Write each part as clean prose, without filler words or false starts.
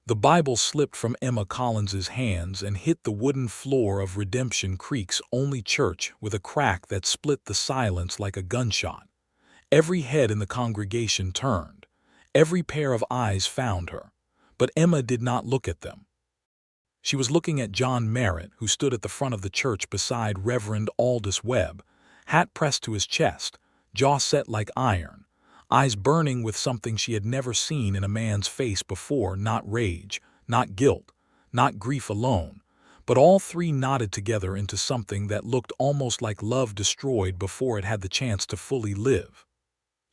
The Bible slipped from Emma Collins's hands and hit the wooden floor of Redemption Creek's only church with a crack that split the silence like a gunshot. Every head in the congregation turned. Every pair of eyes found her. But Emma did not look at them. She was looking at John Merritt, who stood at the front of the church beside Reverend Aldous Webb, hat pressed to his chest, jaw set like iron, eyes burning with something she had never seen in a man's face before. Not rage, not guilt, not grief alone, but all three knotted together into something that looked almost like love destroyed before it had the chance to fully live.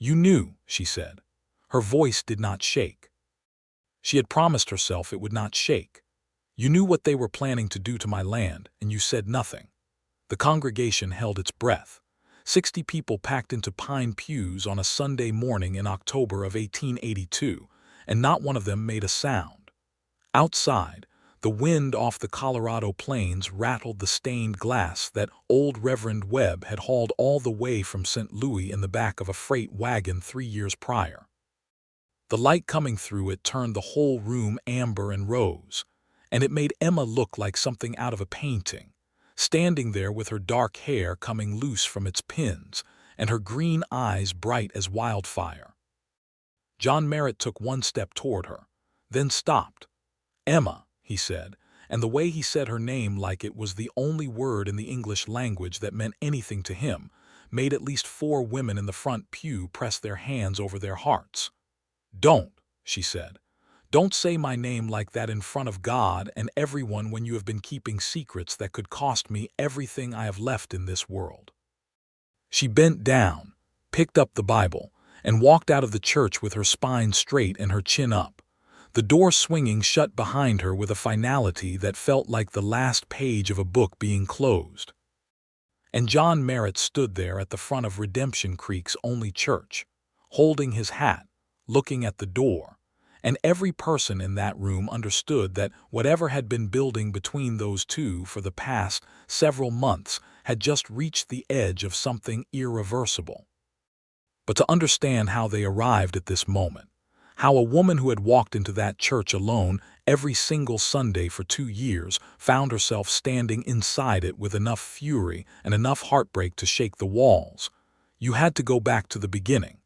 "You knew," she said. Her voice did not shake. She had promised herself it would not shake. "You knew what they were planning to do to my land, and you said nothing." The congregation held its breath. 60 people packed into pine pews on a Sunday morning in October of 1882, and not one of them made a sound. Outside, the wind off the Colorado plains rattled the stained glass that old Reverend Webb had hauled all the way from St. Louis in the back of a freight wagon 3 years prior. The light coming through it turned the whole room amber and rose, and it made Emma look like something out of a painting, standing there with her dark hair coming loose from its pins and her green eyes bright as wildfire. John Merritt took one step toward her, then stopped. "Emma," he said, and the way he said her name, like it was the only word in the English language that meant anything to him, made at least 4 women in the front pew press their hands over their hearts. "Don't," she said. "Don't say my name like that in front of God and everyone when you have been keeping secrets that could cost me everything I have left in this world." She bent down, picked up the Bible, and walked out of the church with her spine straight and her chin up, the door swinging shut behind her with a finality that felt like the last page of a book being closed. And John Merritt stood there at the front of Redemption Creek's only church, holding his hat, looking at the door, and every person in that room understood that whatever had been building between those two for the past several months had just reached the edge of something irreversible. But to understand how they arrived at this moment, how a woman who had walked into that church alone every single Sunday for 2 years found herself standing inside it with enough fury and enough heartbreak to shake the walls, you had to go back to the beginning.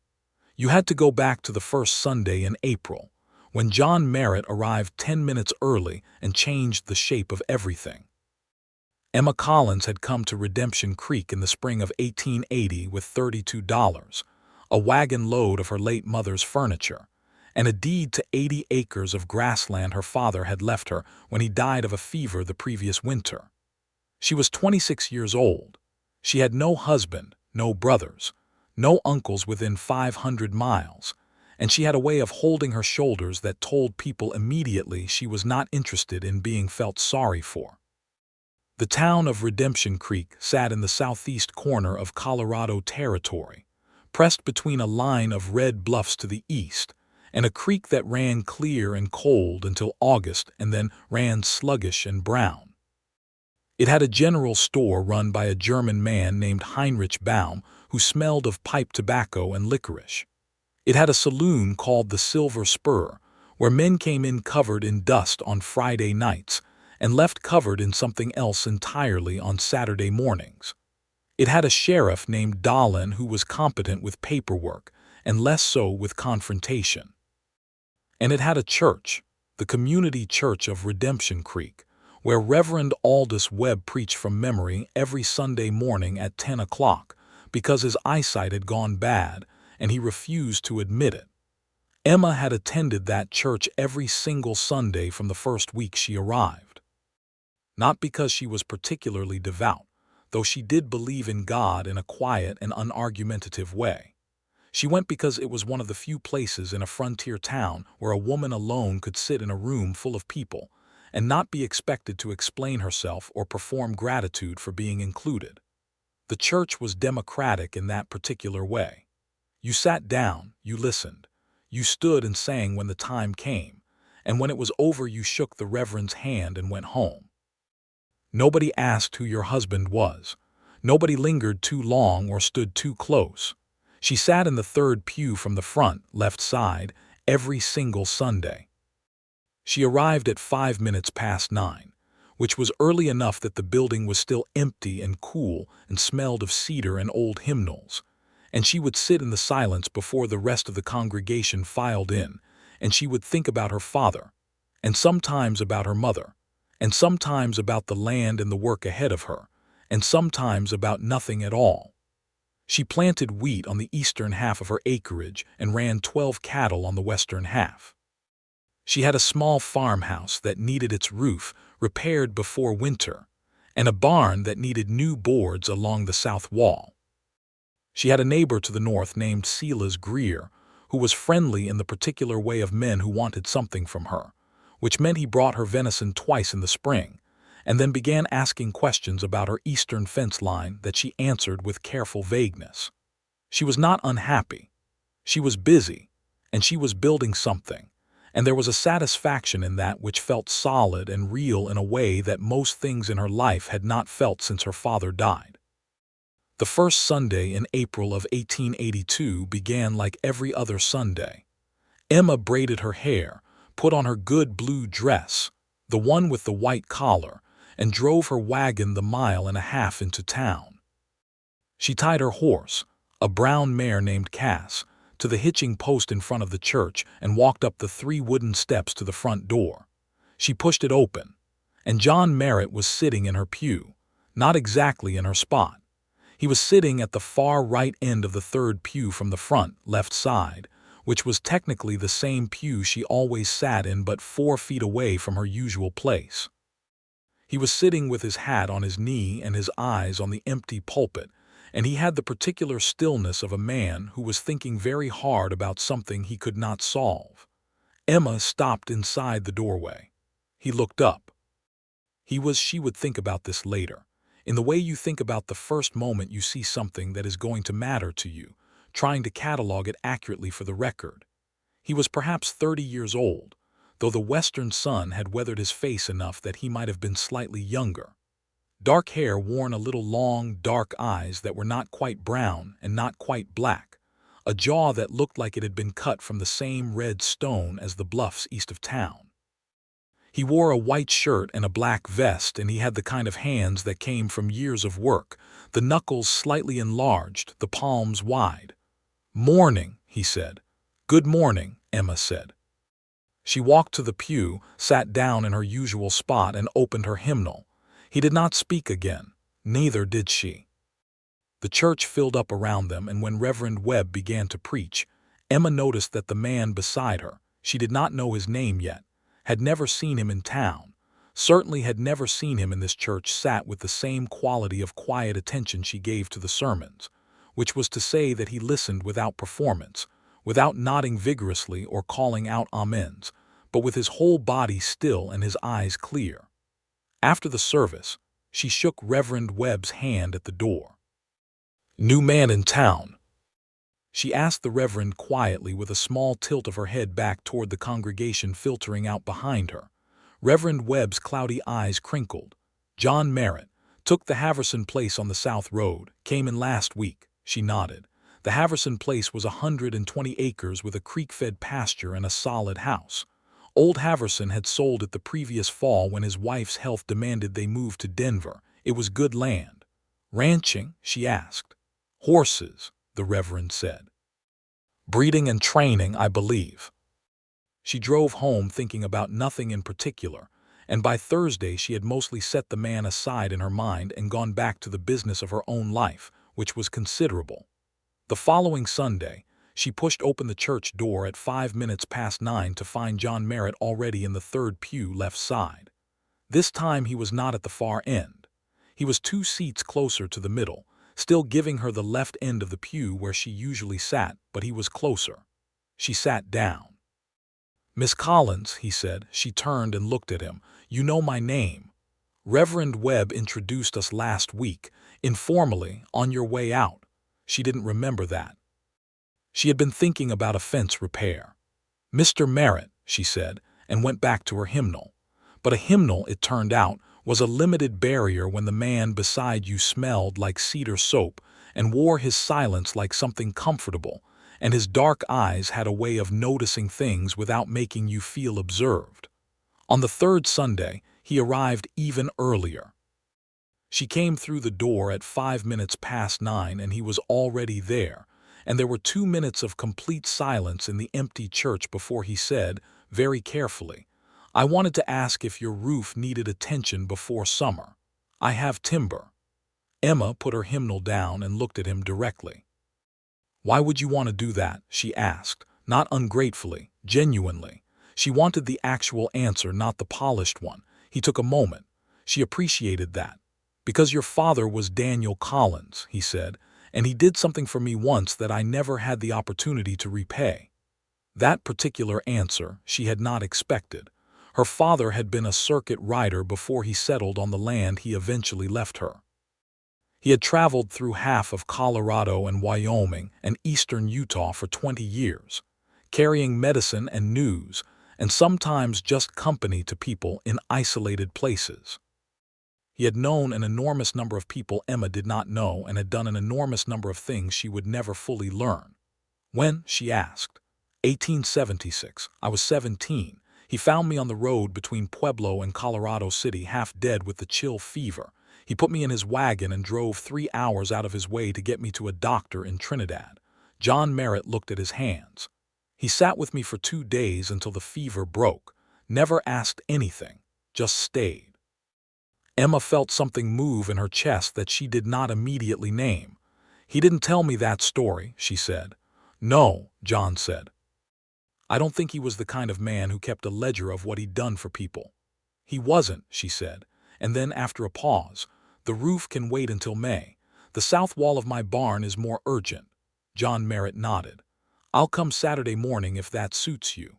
You had to go back to the first Sunday in April, when John Merritt arrived 10 minutes early and changed the shape of everything. Emma Collins had come to Redemption Creek in the spring of 1880 with $32, a wagon load of her late mother's furniture, and a deed to 80 acres of grassland her father had left her when he died of a fever the previous winter. She was 26 years old. She had no husband, no brothers, no uncles within 500 miles, and she had a way of holding her shoulders that told people immediately she was not interested in being felt sorry for. The town of Redemption Creek sat in the southeast corner of Colorado Territory, pressed between a line of red bluffs to the east and a creek that ran clear and cold until August and then ran sluggish and brown. It had a general store run by a German man named Heinrich Baum who smelled of pipe tobacco and licorice. It had a saloon called the Silver Spur, where men came in covered in dust on Friday nights and left covered in something else entirely on Saturday mornings. It had a sheriff named Dahlin who was competent with paperwork and less so with confrontation. And it had a church, the Community Church of Redemption Creek, where Reverend Aldous Webb preached from memory every Sunday morning at 10 o'clock because his eyesight had gone bad and he refused to admit it. Emma had attended that church every single Sunday from the first week she arrived. Not because she was particularly devout, though she did believe in God in a quiet and unargumentative way. She went because it was one of the few places in a frontier town where a woman alone could sit in a room full of people and not be expected to explain herself or perform gratitude for being included. The church was democratic in that particular way. You sat down, you listened, you stood and sang when the time came, and when it was over you shook the reverend's hand and went home. Nobody asked who your husband was. Nobody lingered too long or stood too close. She sat in the third pew from the front, left side, every single Sunday. She arrived at 5 minutes past 9, which was early enough that the building was still empty and cool and smelled of cedar and old hymnals. And she would sit in the silence before the rest of the congregation filed in, and she would think about her father, and sometimes about her mother, and sometimes about the land and the work ahead of her, and sometimes about nothing at all. She planted wheat on the eastern half of her acreage and ran 12 cattle on the western half. She had a small farmhouse that needed its roof repaired before winter, and a barn that needed new boards along the south wall. She had a neighbor to the north named Silas Greer, who was friendly in the particular way of men who wanted something from her, which meant he brought her venison twice in the spring, and then began asking questions about her eastern fence line that she answered with careful vagueness. She was not unhappy. She was busy, and she was building something, and there was a satisfaction in that which felt solid and real in a way that most things in her life had not felt since her father died. The first Sunday in April of 1882 began like every other Sunday. Emma braided her hair, put on her good blue dress, the one with the white collar, and drove her wagon the 1.5 miles into town. She tied her horse, a brown mare named Cass, to the hitching post in front of the church and walked up the 3 wooden steps to the front door. She pushed it open, and John Merritt was sitting in her pew, not exactly in her spot. He was sitting at the far right end of the 3rd pew from the front, left side, which was technically the same pew she always sat in but 4 feet away from her usual place. He was sitting with his hat on his knee and his eyes on the empty pulpit, and he had the particular stillness of a man who was thinking very hard about something he could not solve. Emma stopped inside the doorway. He looked up. She would think about this later. In the way you think about the first moment you see something that is going to matter to you, trying to catalog it accurately for the record. He was perhaps 30 years old, though the western sun had weathered his face enough that he might have been slightly younger. Dark hair worn a little long, dark eyes that were not quite brown and not quite black, a jaw that looked like it had been cut from the same red stone as the bluffs east of town. He wore a white shirt and a black vest, and he had the kind of hands that came from years of work, the knuckles slightly enlarged, the palms wide. "Morning," he said. "Good morning," Emma said. She walked to the pew, sat down in her usual spot, and opened her hymnal. He did not speak again, neither did she. The church filled up around them, and when Reverend Webb began to preach, Emma noticed that the man beside her, she did not know his name yet, had never seen him in town, certainly had never seen him in this church, sat with the same quality of quiet attention she gave to the sermons, which was to say that he listened without performance, without nodding vigorously or calling out amens, but with his whole body still and his eyes clear. After the service, she shook Reverend Webb's hand at the door. "New man in town?" She asked the Reverend quietly, with a small tilt of her head back toward the congregation filtering out behind her. Reverend Webb's cloudy eyes crinkled. "John Merritt. Took the Haverson place on the South Road. Came in last week." She nodded. The Haverson place was 120 acres with a creek-fed pasture and a solid house. Old Haverson had sold it the previous fall when his wife's health demanded they move to Denver. It was good land. "Ranching?" she asked. "Horses," the Reverend said. "Breeding and training, I believe." She drove home thinking about nothing in particular, and by Thursday she had mostly set the man aside in her mind and gone back to the business of her own life, which was considerable. The following Sunday, she pushed open the church door at 9:05 to find John Merritt already in the 3rd pew left side. This time he was not at the far end. He was 2 seats closer to the middle, still giving her the left end of the pew where she usually sat, but he was closer. She sat down. "Miss Collins," he said. She turned and looked at him. "You know my name. Reverend Webb introduced us last week, informally, on your way out." She didn't remember that. She had been thinking about a fence repair. "Mr. Merritt," she said, and went back to her hymnal. But a hymnal, it turned out, was a limited barrier when the man beside you smelled like cedar soap and wore his silence like something comfortable, and his dark eyes had a way of noticing things without making you feel observed. On the third Sunday, he arrived even earlier. She came through the door at 5 minutes past 9 and he was already there, and there were 2 minutes of complete silence in the empty church before he said, very carefully, "I wanted to ask if your roof needed attention before summer. I have timber." Emma put her hymnal down and looked at him directly. "Why would you want to do that?" she asked, not ungratefully, genuinely. She wanted the actual answer, not the polished one. He took a moment. She appreciated that. "Because your father was Daniel Collins," he said, "and he did something for me once that I never had the opportunity to repay." That particular answer she had not expected. Her father had been a circuit rider before he settled on the land he eventually left her. He had traveled through half of Colorado and Wyoming and eastern Utah for 20 years, carrying medicine and news, and sometimes just company to people in isolated places. He had known an enormous number of people Emma did not know and had done an enormous number of things she would never fully learn. "When?" she asked. 1876. I was 17. He found me on the road between Pueblo and Colorado City, half dead with the chill fever. He put me in his wagon and drove 3 hours out of his way to get me to a doctor in Trinidad." John Merritt looked at his hands. "He sat with me for 2 days until the fever broke. Never asked anything, just stayed." Emma felt something move in her chest that she did not immediately name. "He didn't tell me that story," she said. "No," John said. "I don't think he was the kind of man who kept a ledger of what he'd done for people." "He wasn't," she said, and then after a pause, "The roof can wait until May. The south wall of my barn is more urgent." John Merritt nodded. "I'll come Saturday morning if that suits you."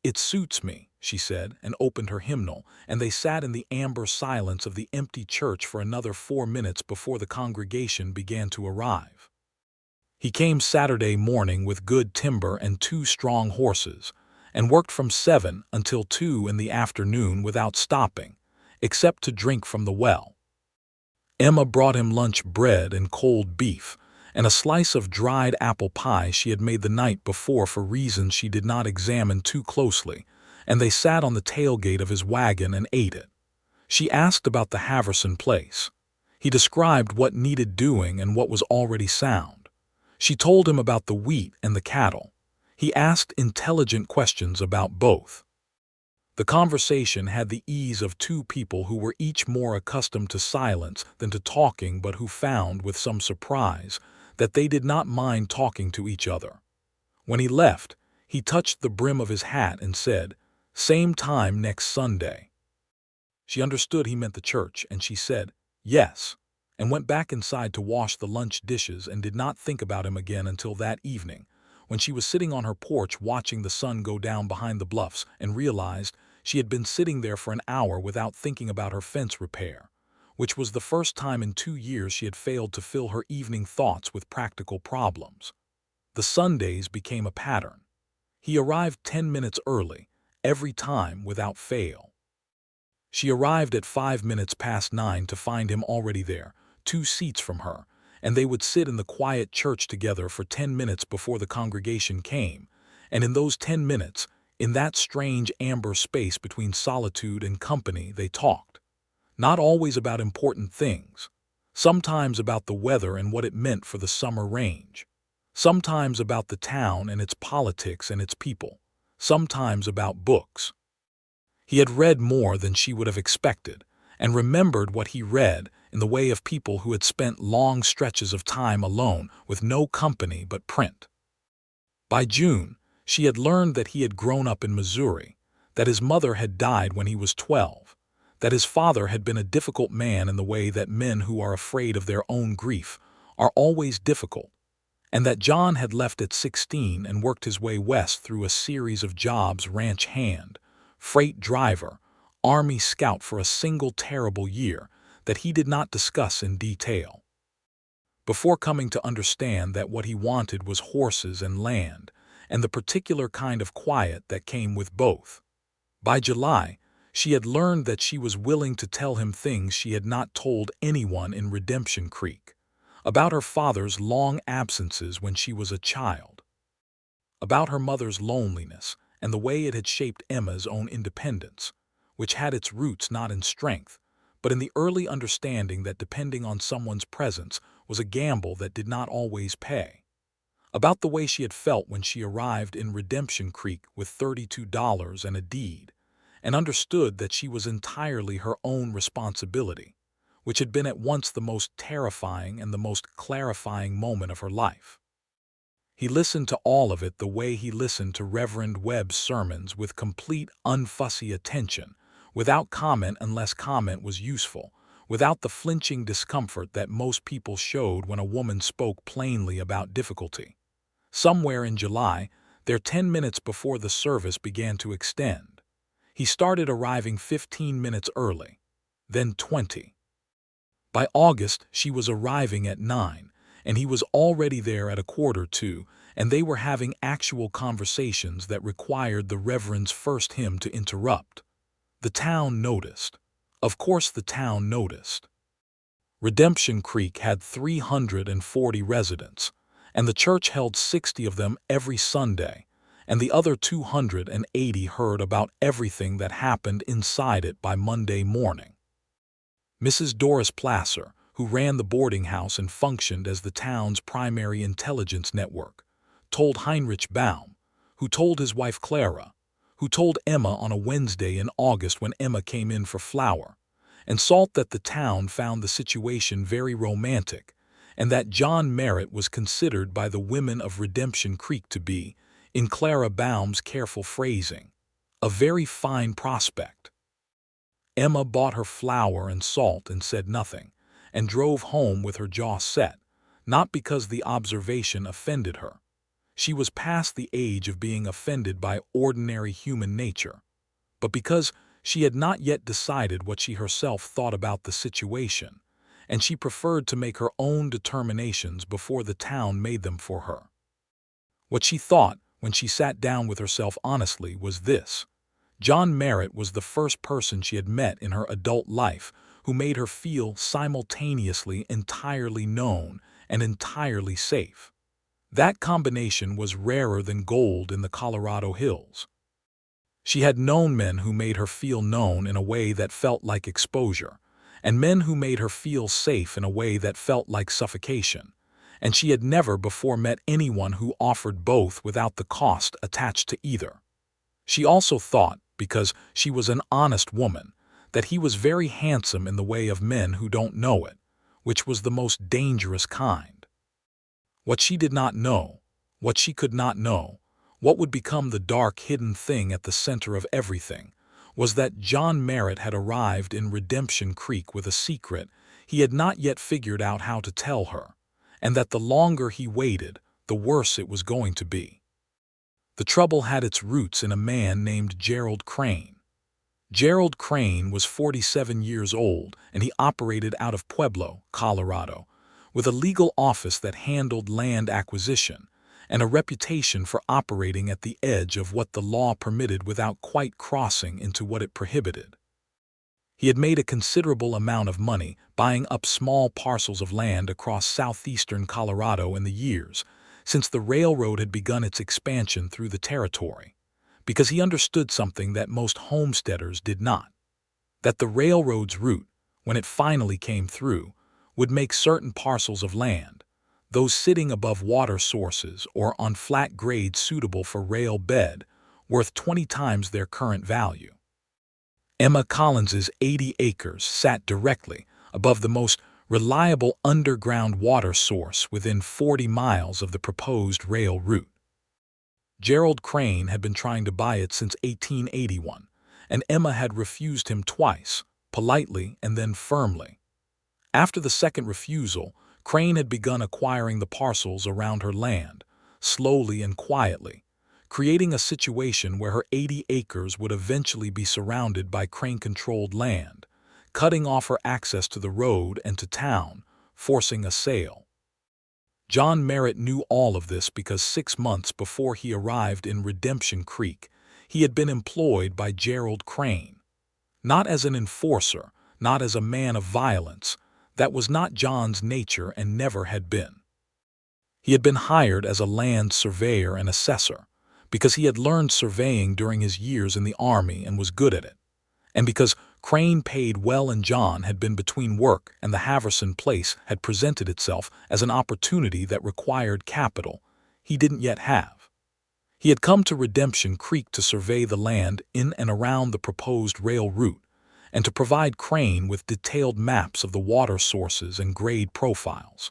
"It suits me," she said, and opened her hymnal, and they sat in the amber silence of the empty church for another 4 minutes before the congregation began to arrive. He came Saturday morning with good timber and 2 strong horses, and worked from 7 until 2 in the afternoon without stopping, except to drink from the well. Emma brought him lunch bread and cold beef, and a slice of dried apple pie she had made the night before for reasons she did not examine too closely, and they sat on the tailgate of his wagon and ate it. She asked about the Haverson place. He described what needed doing and what was already sound. She told him about the wheat and the cattle. He asked intelligent questions about both. The conversation had the ease of 2 people who were each more accustomed to silence than to talking, but who found, with some surprise, that they did not mind talking to each other. When he left, he touched the brim of his hat and said, "Same time next Sunday." She understood he meant the church, and she said, "Yes," and went back inside to wash the lunch dishes and did not think about him again until that evening, when she was sitting on her porch watching the sun go down behind the bluffs and realized she had been sitting there for an hour without thinking about her fence repair, which was the first time in 2 years she had failed to fill her evening thoughts with practical problems. The Sundays became a pattern. He arrived 10 minutes early, every time without fail. She arrived at 5 minutes past 9 to find him already there, 2 seats from her, and they would sit in the quiet church together for 10 minutes before the congregation came, and in those 10 minutes, in that strange amber space between solitude and company, they talked. Not always about important things. Sometimes about the weather and what it meant for the summer range. Sometimes about the town and its politics and its people. Sometimes about books. He had read more than she would have expected, and remembered what he read in the way of people who had spent long stretches of time alone with no company but print. By June, she had learned that he had grown up in Missouri, that his mother had died when he was 12, that his father had been a difficult man in the way that men who are afraid of their own grief are always difficult, and that John had left at 16 and worked his way west through a series of jobs: ranch hand, freight driver, Army scout, for a single terrible year that he did not discuss in detail. Before coming to understand that what he wanted was horses and land, and the particular kind of quiet that came with both. By July, she had learned that she was willing to tell him things she had not told anyone in Redemption Creek, about her father's long absences when she was a child, about her mother's loneliness and the way it had shaped Emma's own independence, which had its roots not in strength, but in the early understanding that depending on someone's presence was a gamble that did not always pay. About the way she had felt when she arrived in Redemption Creek with $32 and a deed, and understood that she was entirely her own responsibility, which had been at once the most terrifying and the most clarifying moment of her life. He listened to all of it the way he listened to Reverend Webb's sermons, with complete, unfussy attention, without comment unless comment was useful, without the flinching discomfort that most people showed when a woman spoke plainly about difficulty. Somewhere in July, their 10 minutes before the service began to extend. He started arriving 15 minutes early, then 20. By August, she was arriving at 9, and he was already there at 1:45, and they were having actual conversations that required the Reverend's first hymn to interrupt. The town noticed. Of course the town noticed. Redemption Creek had 340 residents, and the church held 60 of them every Sunday, and the other 280 heard about everything that happened inside it by Monday morning. Mrs. Doris Placer, who ran the boarding house and functioned as the town's primary intelligence network, told Heinrich Baum, who told his wife Clara, who told Emma on a Wednesday in August when Emma came in for flour and salt, that the town found the situation very romantic, and that John Merritt was considered by the women of Redemption Creek to be, in Clara Baum's careful phrasing, a very fine prospect. Emma bought her flour and salt and said nothing, and drove home with her jaw set, not because the observation offended her. She was past the age of being offended by ordinary human nature, but because she had not yet decided what she herself thought about the situation, and she preferred to make her own determinations before the town made them for her. What she thought, when she sat down with herself honestly, was this: John Merritt was the first person she had met in her adult life who made her feel simultaneously entirely known and entirely safe. That combination was rarer than gold in the Colorado hills. She had known men who made her feel known in a way that felt like exposure, and men who made her feel safe in a way that felt like suffocation, and she had never before met anyone who offered both without the cost attached to either. She also thought, because she was an honest woman, that he was very handsome in the way of men who don't know it, which was the most dangerous kind. What she did not know, what she could not know, what would become the dark hidden thing at the center of everything, was that John Merritt had arrived in Redemption Creek with a secret he had not yet figured out how to tell her, and that the longer he waited, the worse it was going to be. The trouble had its roots in a man named Gerald Crane. Gerald Crane was 47 years old, and he operated out of Pueblo, Colorado, with a legal office that handled land acquisition and a reputation for operating at the edge of what the law permitted without quite crossing into what it prohibited. He had made a considerable amount of money buying up small parcels of land across southeastern Colorado in the years since the railroad had begun its expansion through the territory, because he understood something that most homesteaders did not: that the railroad's route, when it finally came through, would make certain parcels of land, those sitting above water sources or on flat grades suitable for rail bed, worth 20 times their current value. Emma Collins's 80 acres sat directly above the most reliable underground water source within 40 miles of the proposed rail route. Gerald Crane had been trying to buy it since 1881, and Emma had refused him twice, politely and then firmly. After the second refusal, Crane had begun acquiring the parcels around her land, slowly and quietly, creating a situation where her 80 acres would eventually be surrounded by Crane-controlled land, cutting off her access to the road and to town, forcing a sale. John Merritt knew all of this because 6 months before he arrived in Redemption Creek, he had been employed by Gerald Crane. Not as an enforcer, not as a man of violence. That was not John's nature and never had been. He had been hired as a land surveyor and assessor, because he had learned surveying during his years in the Army and was good at it, And because Crane paid well and John had been between work and the Haverson place had presented itself as an opportunity that required capital he didn't yet have. He had come to Redemption Creek to survey the land in and around the proposed rail route and to provide Crane with detailed maps of the water sources and grade profiles.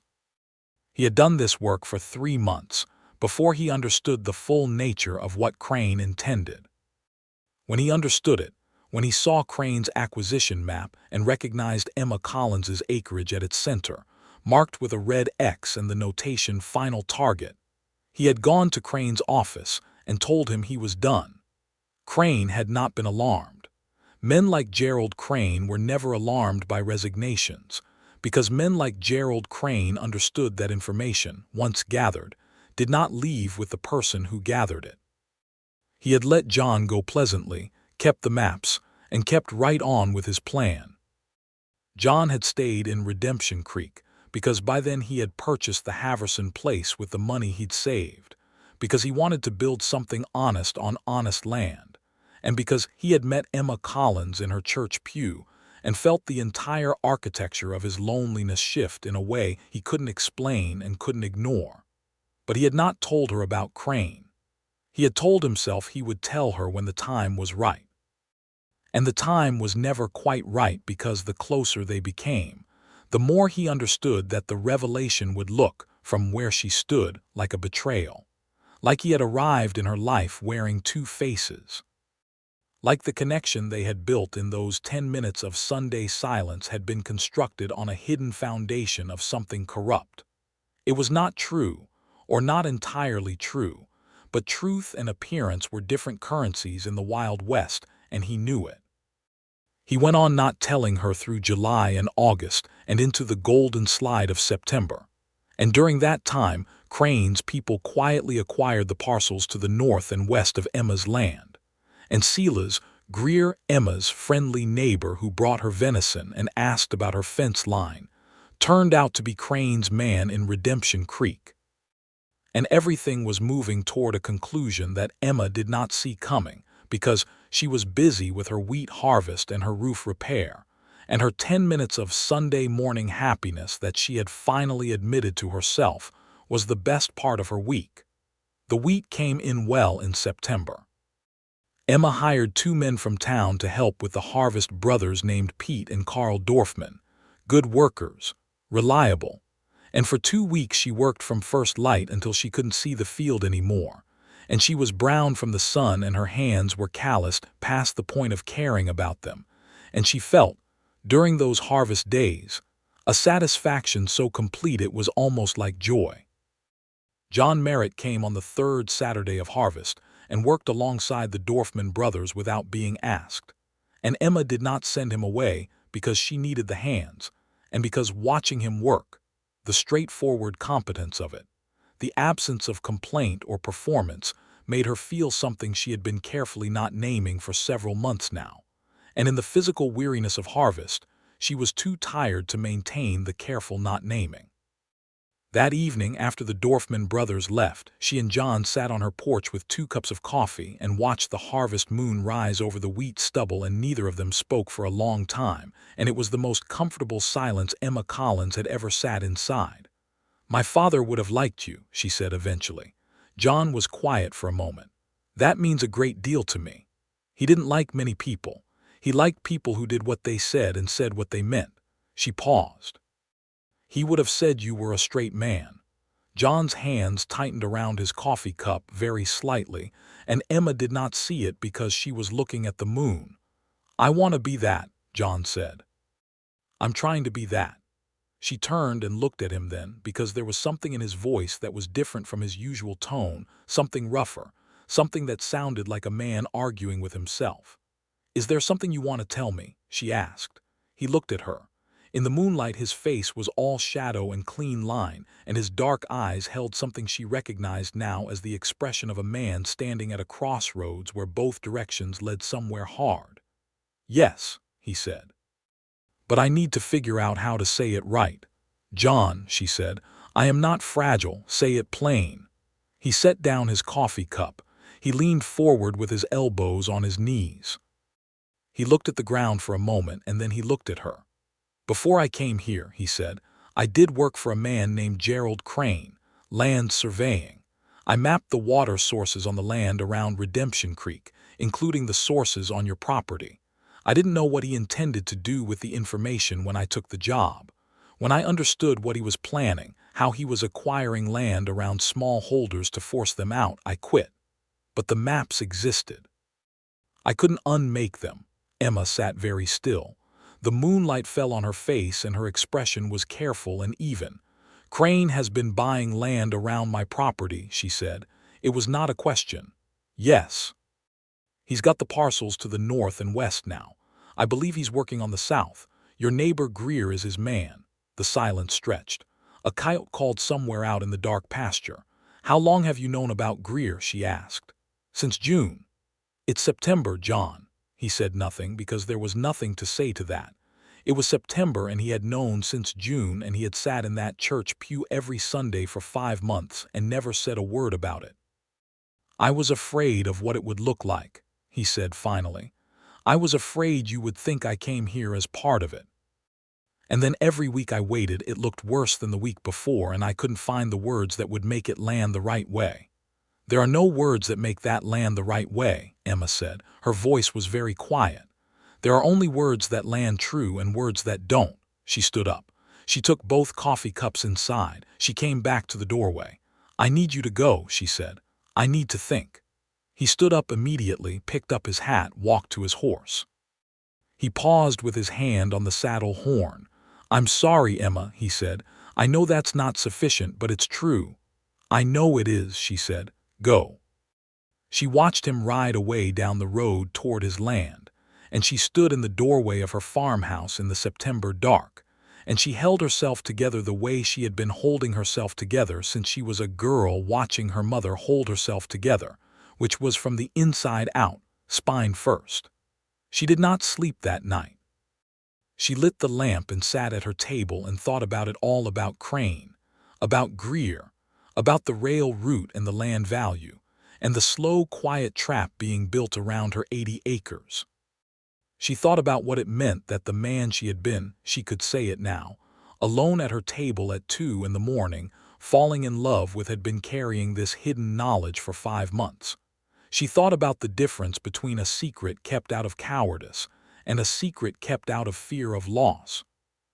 He had done this work for 3 months before he understood the full nature of what Crane intended. When he understood it, when he saw Crane's acquisition map and recognized Emma Collins's acreage at its center, marked with a red X and the notation Final Target, he had gone to Crane's office and told him he was done. Crane had not been alarmed. Men like Gerald Crane were never alarmed by resignations, because men like Gerald Crane understood that information, once gathered, did not leave with the person who gathered it. He had let John go pleasantly, kept the maps, and kept right on with his plan. John had stayed in Redemption Creek because by then he had purchased the Haverson place with the money he'd saved, because he wanted to build something honest on honest land, and because he had met Emma Collins in her church pew and felt the entire architecture of his loneliness shift in a way he couldn't explain and couldn't ignore. But he had not told her about Crane. He had told himself he would tell her when the time was right. And the time was never quite right because the closer they became, the more he understood that the revelation would look, from where she stood, like a betrayal. Like he had arrived in her life wearing 2 faces. Like the connection they had built in those 10 minutes of Sunday silence had been constructed on a hidden foundation of something corrupt. It was not true, or not entirely true, but truth and appearance were different currencies in the Wild West, and he knew it. He went on not telling her through July and August and into the golden slide of September. And during that time, Crane's people quietly acquired the parcels to the north and west of Emma's land. And Silas, Greer, Emma's friendly neighbor who brought her venison and asked about her fence line, turned out to be Crane's man in Redemption Creek. And everything was moving toward a conclusion that Emma did not see coming because she was busy with her wheat harvest and her roof repair, and her 10 minutes of Sunday morning happiness that she had finally admitted to herself was the best part of her week. The wheat came in well in September. Emma hired 2 men from town to help with the harvest, brothers named Pete and Carl Dorfman, good workers, reliable. And for 2 weeks she worked from first light until she couldn't see the field anymore, and she was brown from the sun and her hands were calloused past the point of caring about them, and she felt, during those harvest days, a satisfaction so complete it was almost like joy. John Merritt came on the 3rd Saturday of harvest and worked alongside the Dorfman brothers without being asked, and Emma did not send him away because she needed the hands, and because watching him work, the straightforward competence of it, the absence of complaint or performance, made her feel something she had been carefully not naming for several months now, and in the physical weariness of harvest, she was too tired to maintain the careful not naming. That evening, after the Dorfman brothers left, she and John sat on her porch with 2 cups of coffee and watched the harvest moon rise over the wheat stubble, and neither of them spoke for a long time, and it was the most comfortable silence Emma Collins had ever sat inside. "My father would have liked you," she said eventually. John was quiet for a moment. "That means a great deal to me. He didn't like many people. He liked people who did what they said and said what they meant." She paused. "He would have said you were a straight man." John's hands tightened around his coffee cup very slightly, and Emma did not see it because she was looking at the moon. "I want to be that," John said. "I'm trying to be that." She turned and looked at him then, because there was something in his voice that was different from his usual tone, something rougher, something that sounded like a man arguing with himself. "Is there something you want to tell me?" she asked. He looked at her. In the moonlight his face was all shadow and clean line, and his dark eyes held something she recognized now as the expression of a man standing at a crossroads where both directions led somewhere hard. "Yes," he said. "But I need to figure out how to say it right." "John," she said, "I am not fragile, say it plain." He set down his coffee cup. He leaned forward with his elbows on his knees. He looked at the ground for a moment, and then he looked at her. "Before I came here," he said, "I did work for a man named Gerald Crane, land surveying. I mapped the water sources on the land around Redemption Creek, including the sources on your property. I didn't know what he intended to do with the information when I took the job. When I understood what he was planning, how he was acquiring land around small holders to force them out, I quit. But the maps existed. I couldn't unmake them." Emma sat very still. The moonlight fell on her face and her expression was careful and even. "Crane has been buying land around my property," she said. It was not a question. "Yes. He's got the parcels to the north and west now. I believe he's working on the south. Your neighbor Greer is his man." The silence stretched. A coyote called somewhere out in the dark pasture. "How long have you known about Greer?" she asked. "Since June." "It's September, John." He said nothing because there was nothing to say to that. It was September and he had known since June, and he had sat in that church pew every Sunday for 5 months and never said a word about it. "I was afraid of what it would look like," he said finally. "I was afraid you would think I came here as part of it. And then every week I waited, it looked worse than the week before, and I couldn't find the words that would make it land the right way." "There are no words that make that land the right way," Emma said. Her voice was very quiet. "There are only words that land true and words that don't." She stood up. She took both coffee cups inside. She came back to the doorway. "I need you to go," she said. "I need to think." He stood up immediately, picked up his hat, walked to his horse. He paused with his hand on the saddle horn. "I'm sorry, Emma," he said. "I know that's not sufficient, but it's true." "I know it is," she said. "Go." She watched him ride away down the road toward his land, and she stood in the doorway of her farmhouse in the September dark, and she held herself together the way she had been holding herself together since she was a girl, watching her mother hold herself together, which was from the inside out, spine first. She did not sleep that night. She lit the lamp and sat at her table and thought about it all, about Crane, about Greer, about the rail route and the land value, and the slow, quiet trap being built around her 80 acres. She thought about what it meant that the man she had been, she could say it now, alone at her table at 2 in the morning, falling in love with, had been carrying this hidden knowledge for 5 months. She thought about the difference between a secret kept out of cowardice and a secret kept out of fear of loss.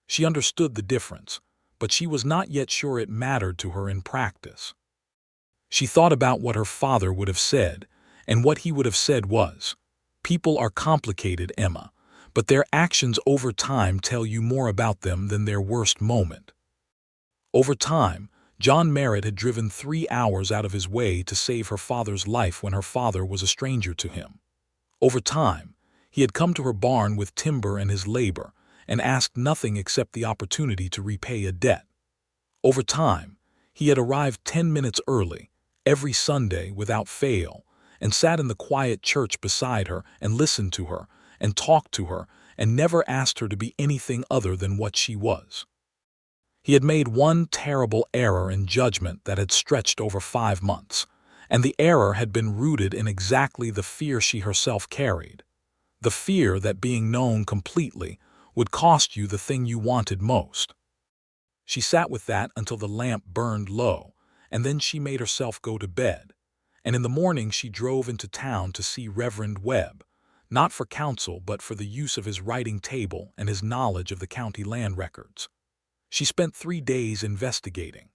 She understood the difference, but she was not yet sure it mattered to her in practice. She thought about what her father would have said, and what he would have said was, "People are complicated, Emma, but their actions over time tell you more about them than their worst moment." Over time, John Merritt had driven 3 hours out of his way to save her father's life when her father was a stranger to him. Over time, he had come to her barn with timber and his labor, and asked nothing except the opportunity to repay a debt. Over time, he had arrived 10 minutes early, every Sunday without fail, and sat in the quiet church beside her and listened to her and talked to her and never asked her to be anything other than what she was. He had made one terrible error in judgment that had stretched over 5 months, and the error had been rooted in exactly the fear she herself carried. The fear that being known completely would cost you the thing you wanted most. She sat with that until the lamp burned low, and then she made herself go to bed. And in the morning she drove into town to see Reverend Webb, not for counsel but for the use of his writing table and his knowledge of the county land records. She spent 3 days investigating.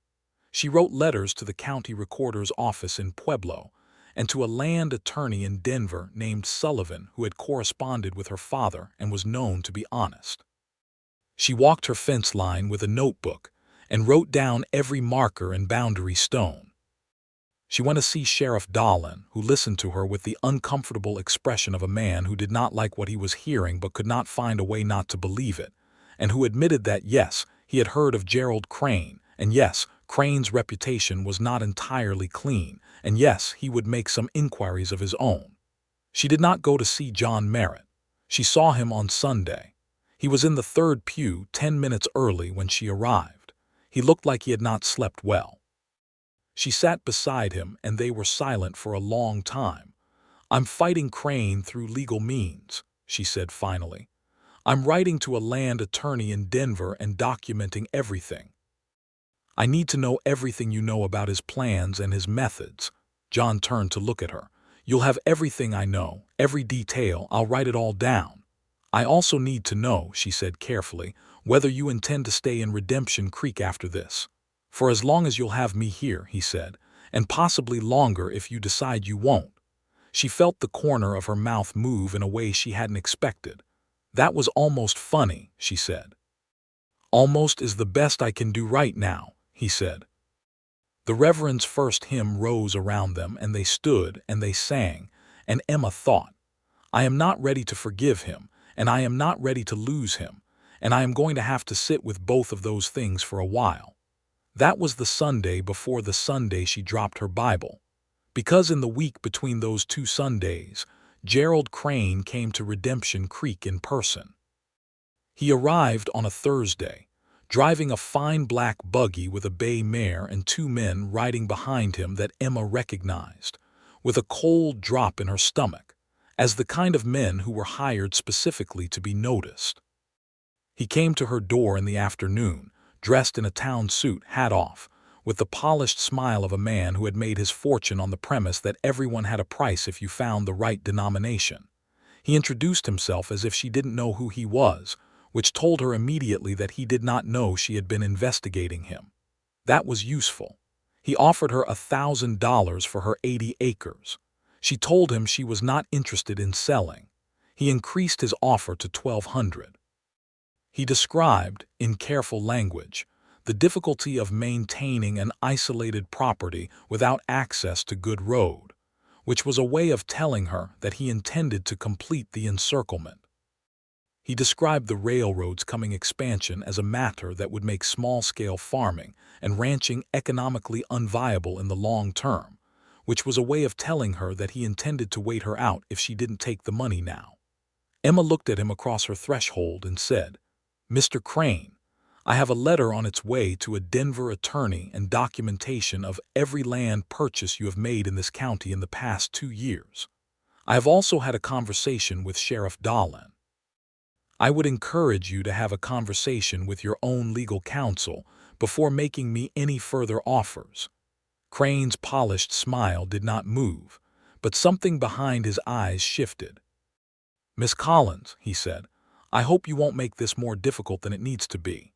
She wrote letters to the county recorder's office in Pueblo and to a land attorney in Denver named Sullivan, who had corresponded with her father and was known to be honest. She walked her fence line with a notebook and wrote down every marker and boundary stone. She went to see Sheriff Dolan, who listened to her with the uncomfortable expression of a man who did not like what he was hearing but could not find a way not to believe it, and who admitted that, yes, he had heard of Gerald Crane, and yes, Crane's reputation was not entirely clean, and yes, he would make some inquiries of his own. She did not go to see John Merritt. She saw him on Sunday. He was in the 3rd pew 10 minutes early when she arrived. He looked like he had not slept well. She sat beside him and they were silent for a long time. "I'm fighting Crane through legal means," she said finally. I'm writing to a land attorney in Denver and documenting everything. I need to know everything you know about his plans and his methods. John turned to look at her. You'll have everything I know, every detail. I'll write it all down. I also need to know, she said carefully, whether you intend to stay in Redemption Creek after this. For as long as you'll have me here, he said, and possibly longer if you decide you won't. She felt the corner of her mouth move in a way she hadn't expected. That was almost funny, she said. Almost is the best I can do right now, he said. The Reverend's first hymn rose around them, and they stood and they sang, and Emma thought, I am not ready to forgive him, and I am not ready to lose him, and I am going to have to sit with both of those things for a while. That was the Sunday before the Sunday she dropped her Bible. Because in the week between those two Sundays, Gerald Crane came to Redemption Creek in person. He arrived on a Thursday, driving a fine black buggy with a bay mare and two men riding behind him that Emma recognized, with a cold drop in her stomach, as the kind of men who were hired specifically to be noticed. He came to her door in the afternoon, dressed in a town suit, hat off, with the polished smile of a man who had made his fortune on the premise that everyone had a price if you found the right denomination. He introduced himself as if she didn't know who he was, which told her immediately that he did not know she had been investigating him. That was useful. He offered her $1,000 for her 80 acres. She told him she was not interested in selling. He increased his offer to $1,200. He described, in careful language, the difficulty of maintaining an isolated property without access to good road, which was a way of telling her that he intended to complete the encirclement. He described the railroad's coming expansion as a matter that would make small-scale farming and ranching economically unviable in the long term, which was a way of telling her that he intended to wait her out if she didn't take the money now. Emma looked at him across her threshold and said, Mr. Crane, I have a letter on its way to a Denver attorney and documentation of every land purchase you have made in this county in the past 2 years. I have also had a conversation with Sheriff Dolan. I would encourage you to have a conversation with your own legal counsel before making me any further offers. Crane's polished smile did not move, but something behind his eyes shifted. Miss Collins, he said, I hope you won't make this more difficult than it needs to be.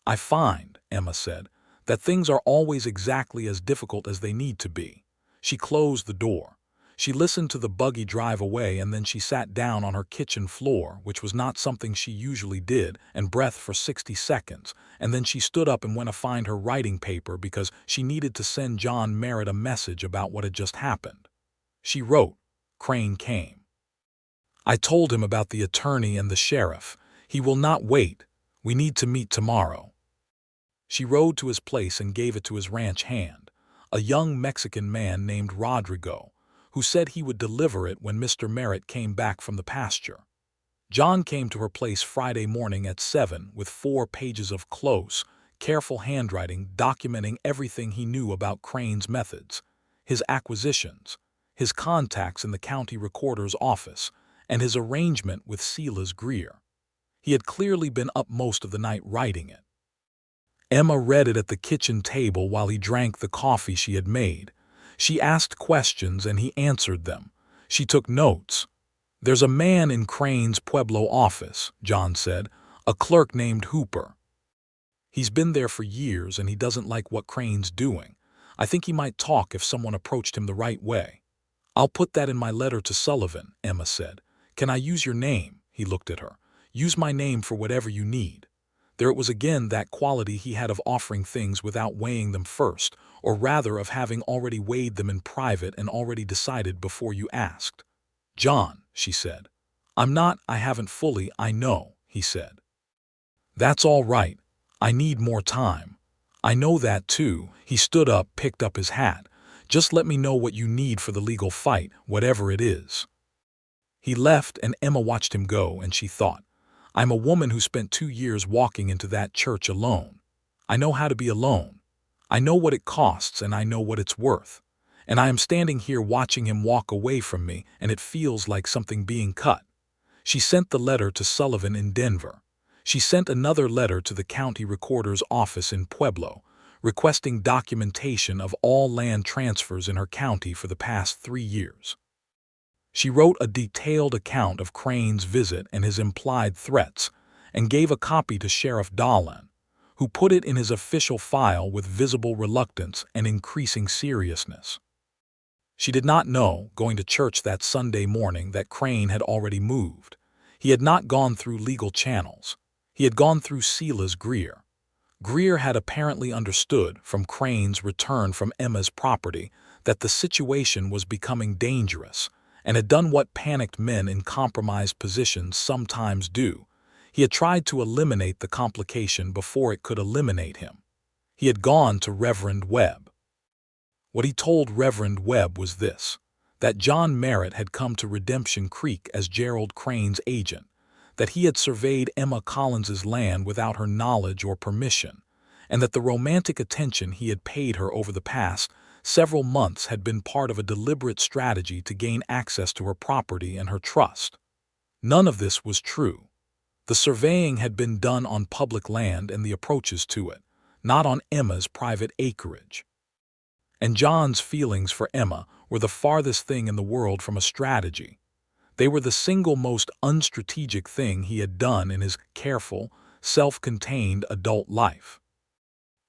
I find, Emma said, that things are always exactly as difficult as they need to be. She closed the door. She listened to the buggy drive away, and then she sat down on her kitchen floor, which was not something she usually did, and breathed for 60 seconds, and then she stood up and went to find her writing paper because she needed to send John Merritt a message about what had just happened. She wrote, Crane came. I told him about the attorney and the sheriff. He will not wait. We need to meet tomorrow. She rode to his place and gave it to his ranch hand, a young Mexican man named Rodrigo, who said he would deliver it when Mr. Merritt came back from the pasture. John came to her place Friday morning at 7 with 4 pages of close, careful handwriting documenting everything he knew about Crane's methods, his acquisitions, his contacts in the county recorder's office, and his arrangement with Silas Greer. He had clearly been up most of the night writing it. Emma read it at the kitchen table while he drank the coffee she had made. She asked questions and he answered them. She took notes. There's a man in Crane's Pueblo office, John said, a clerk named Hooper. He's been there for years and he doesn't like what Crane's doing. I think he might talk if someone approached him the right way. I'll put that in my letter to Sullivan, Emma said. Can I use your name? He looked at her. Use my name for whatever you need. There it was again, that quality he had of offering things without weighing them first, or rather of having already weighed them in private and already decided before you asked. John, she said. I haven't fully, I know, he said. That's all right. I need more time. I know that too. He stood up, picked up his hat. Just let me know what you need for the legal fight, whatever it is. He left and Emma watched him go, and she thought, I'm a woman who spent 2 years walking into that church alone. I know how to be alone. I know what it costs and I know what it's worth. And I am standing here watching him walk away from me, and it feels like something being cut. She sent the letter to Sullivan in Denver. She sent another letter to the county recorder's office in Pueblo, requesting documentation of all land transfers in her county for the past 3 years. She wrote a detailed account of Crane's visit and his implied threats, and gave a copy to Sheriff Dahlin, who put it in his official file with visible reluctance and increasing seriousness. She did not know, going to church that Sunday morning, that Crane had already moved. He had not gone through legal channels. He had gone through Silas Greer. Greer had apparently understood, from Crane's return from Emma's property, that the situation was becoming dangerous, and had done what panicked men in compromised positions sometimes do. He had tried to eliminate the complication before it could eliminate him. He had gone to Reverend Webb. What he told Reverend Webb was this: that John Merritt had come to Redemption Creek as Gerald Crane's agent, that he had surveyed Emma Collins's land without her knowledge or permission, and that the romantic attention he had paid her over the past several months had been part of a deliberate strategy to gain access to her property and her trust. None of this was true. The surveying had been done on public land and the approaches to it, not on Emma's private acreage. And John's feelings for Emma were the farthest thing in the world from a strategy. They were the single most unstrategic thing he had done in his careful, self-contained adult life.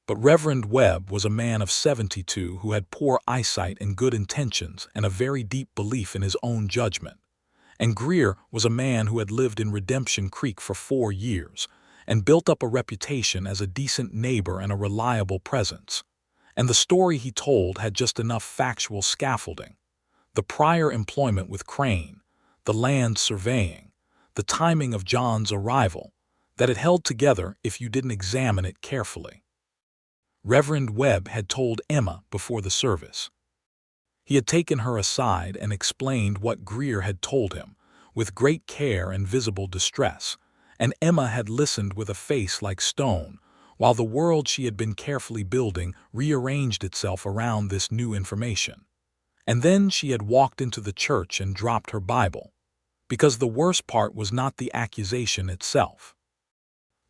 But Reverend Webb was a man of 72 who had poor eyesight and good intentions and a very deep belief in his own judgment. And Greer was a man who had lived in Redemption Creek for 4 years and built up a reputation as a decent neighbor and a reliable presence. And the story he told had just enough factual scaffolding. The prior employment with Crane, the land surveying, the timing of John's arrival, that it held together if you didn't examine it carefully. Reverend Webb had told Emma before the service. He had taken her aside and explained what Greer had told him, with great care and visible distress, and Emma had listened with a face like stone, while the world she had been carefully building rearranged itself around this new information. And then she had walked into the church and dropped her Bible, because the worst part was not the accusation itself.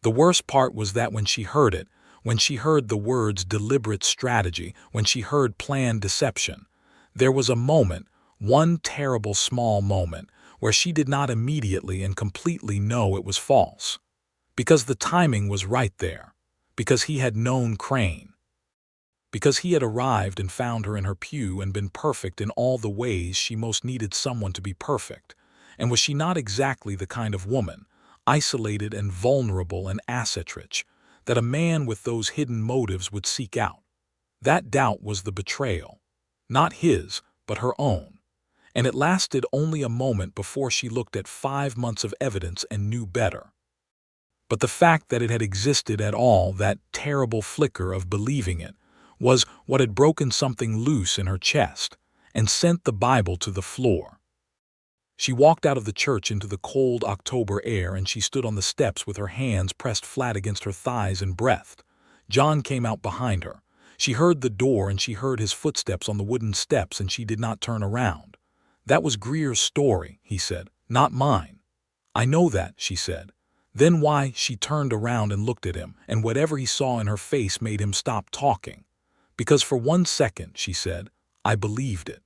The worst part was that when she heard it, when she heard the words deliberate strategy, when she heard planned deception, there was a moment, one terrible small moment, where she did not immediately and completely know it was false. Because the timing was right there. Because he had known Crane. Because he had arrived and found her in her pew and been perfect in all the ways she most needed someone to be perfect. And was she not exactly the kind of woman, isolated and vulnerable and asset-rich, that a man with those hidden motives would seek out? That doubt was the betrayal. Not his, but her own. And it lasted only a moment before she looked at 5 months of evidence and knew better. But the fact that it had existed at all, that terrible flicker of believing it, was what had broken something loose in her chest and sent the Bible to the floor. She walked out of the church into the cold October air, and she stood on the steps with her hands pressed flat against her thighs and breathed. John came out behind her. She heard the door and she heard his footsteps on the wooden steps, and she did not turn around. "That was Greer's story," he said, "not mine." "I know that," she said. Then why? She turned around and looked at him, and whatever he saw in her face made him stop talking. "Because for 1 second," she said, "I believed it.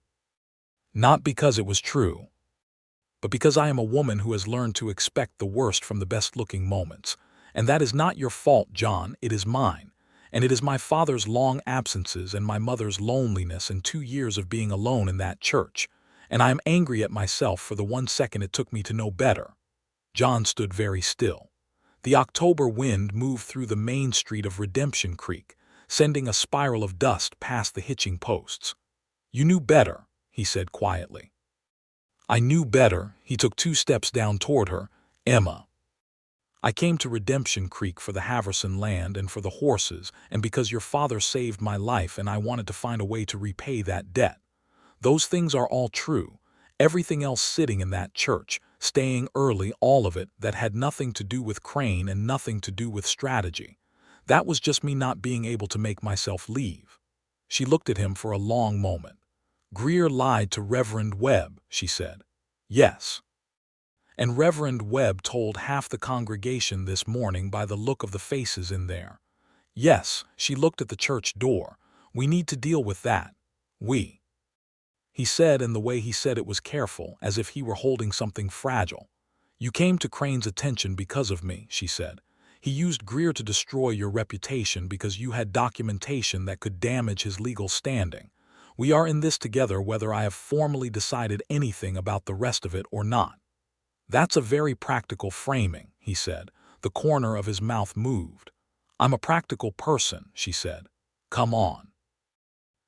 Not because it was true, but because I am a woman who has learned to expect the worst from the best-looking moments. And that is not your fault, John, it is mine. And it is my father's long absences and my mother's loneliness and 2 years of being alone in that church. And I am angry at myself for the 1 second it took me to know better." John stood very still. The October wind moved through the main street of Redemption Creek, sending a spiral of dust past the hitching posts. "You knew better," he said quietly. "I knew better." He took 2 steps down toward her. "Emma, I came to Redemption Creek for the Haverson land and for the horses, and because your father saved my life and I wanted to find a way to repay that debt. Those things are all true. Everything else sitting in that church, staying early, all of it, that had nothing to do with Crane and nothing to do with strategy. That was just me not being able to make myself leave." She looked at him for a long moment. "Greer lied to Reverend Webb," she said. "Yes. And Reverend Webb told half the congregation this morning by the look of the faces in there. Yes, she looked at the church door. We need to deal with that. We. He said, and the way he said it was careful, as if he were holding something fragile. You came to Crane's attention because of me, she said. He used Greer to destroy your reputation because you had documentation that could damage his legal standing. We are in this together whether I have formally decided anything about the rest of it or not. That's a very practical framing, he said. The corner of his mouth moved. I'm a practical person, she said. Come on.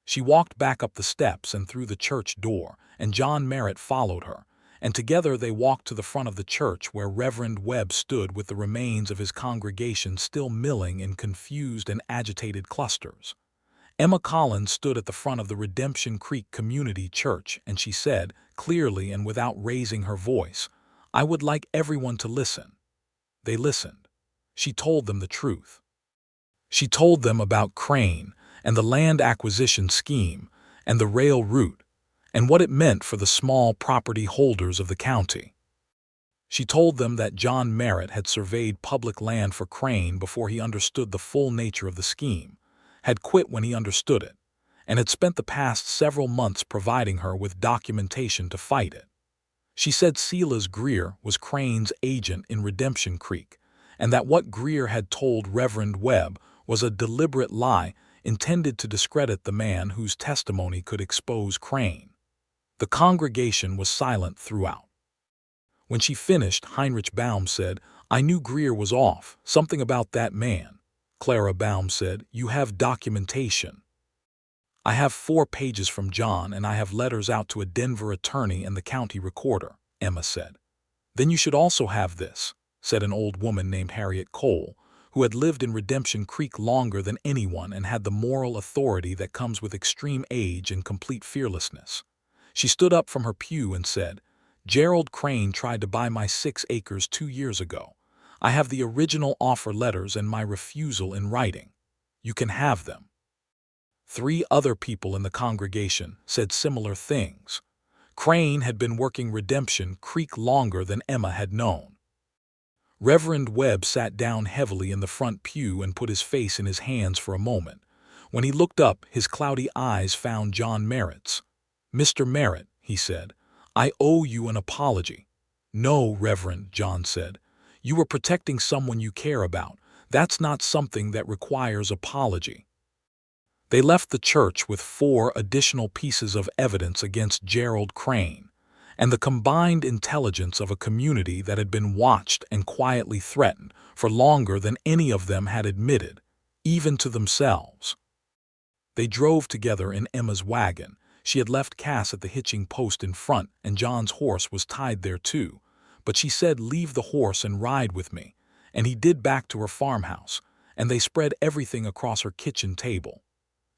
She walked back up the steps and through the church door, and John Merritt followed her, and together they walked to the front of the church where Reverend Webb stood with the remains of his congregation still milling in confused and agitated clusters. Emma Collins stood at the front of the Redemption Creek Community Church, and she said, clearly and without raising her voice, I would like everyone to listen. They listened. She told them the truth. She told them about Crane and the land acquisition scheme and the rail route and what it meant for the small property holders of the county. She told them that John Merritt had surveyed public land for Crane before he understood the full nature of the scheme, had quit when he understood it, and had spent the past several months providing her with documentation to fight it. She said Silas Greer was Crane's agent in Redemption Creek, and that what Greer had told Reverend Webb was a deliberate lie intended to discredit the man whose testimony could expose Crane. The congregation was silent throughout. When she finished, Heinrich Baum said, I knew Greer was off, something about that man. Clara Baum said, you have documentation. I have 4 pages from John, and I have letters out to a Denver attorney and the county recorder, Emma said. Then you should also have this, said an old woman named Harriet Cole, who had lived in Redemption Creek longer than anyone and had the moral authority that comes with extreme age and complete fearlessness. She stood up from her pew and said, Gerald Crane tried to buy my 6 acres 2 years ago. I have the original offer letters and my refusal in writing. You can have them. 3 other people in the congregation said similar things. Crane had been working Redemption Creek longer than Emma had known. Reverend Webb sat down heavily in the front pew and put his face in his hands for a moment. When he looked up, his cloudy eyes found John Merritt's. Mr. Merritt, he said, I owe you an apology. No, Reverend, John said. You were protecting someone you care about. That's not something that requires apology. They left the church with 4 additional pieces of evidence against Gerald Crane, and the combined intelligence of a community that had been watched and quietly threatened for longer than any of them had admitted, even to themselves. They drove together in Emma's wagon. She had left Cass at the hitching post in front, and John's horse was tied there too, but she said, leave the horse and ride with me, and he did back to her farmhouse, and they spread everything across her kitchen table.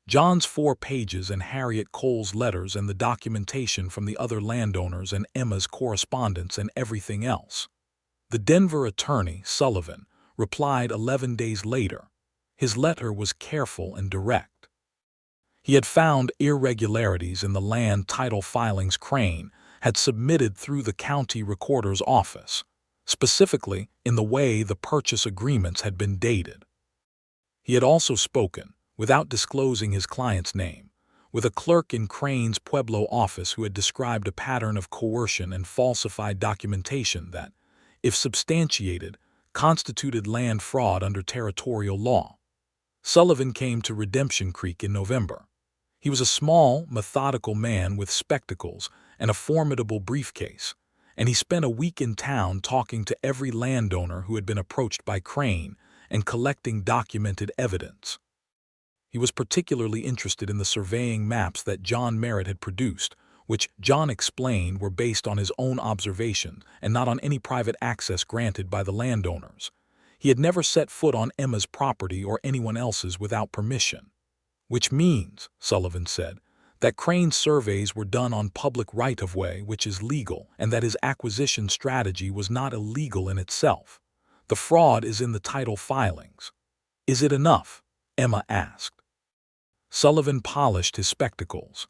John's 4 pages and Harriet Cole's letters and the documentation from the other landowners and Emma's correspondence and everything else. The Denver attorney, Sullivan, replied 11 days later. His letter was careful and direct. He had found irregularities in the land title filings Crane had submitted through the county recorder's office, specifically in the way the purchase agreements had been dated. He had also spoken, without disclosing his client's name, with a clerk in Crane's Pueblo office who had described a pattern of coercion and falsified documentation that, if substantiated, constituted land fraud under territorial law. Sullivan came to Redemption Creek in November. He was a small, methodical man with spectacles and a formidable briefcase, and he spent a week in town talking to every landowner who had been approached by Crane and collecting documented evidence. He was particularly interested in the surveying maps that John Merritt had produced, which John explained were based on his own observation and not on any private access granted by the landowners. He had never set foot on Emma's property or anyone else's without permission. Which means, Sullivan said, that Crane's surveys were done on public right-of-way, which is legal, and that his acquisition strategy was not illegal in itself. The fraud is in the title filings. Is it enough? Emma asked. Sullivan polished his spectacles.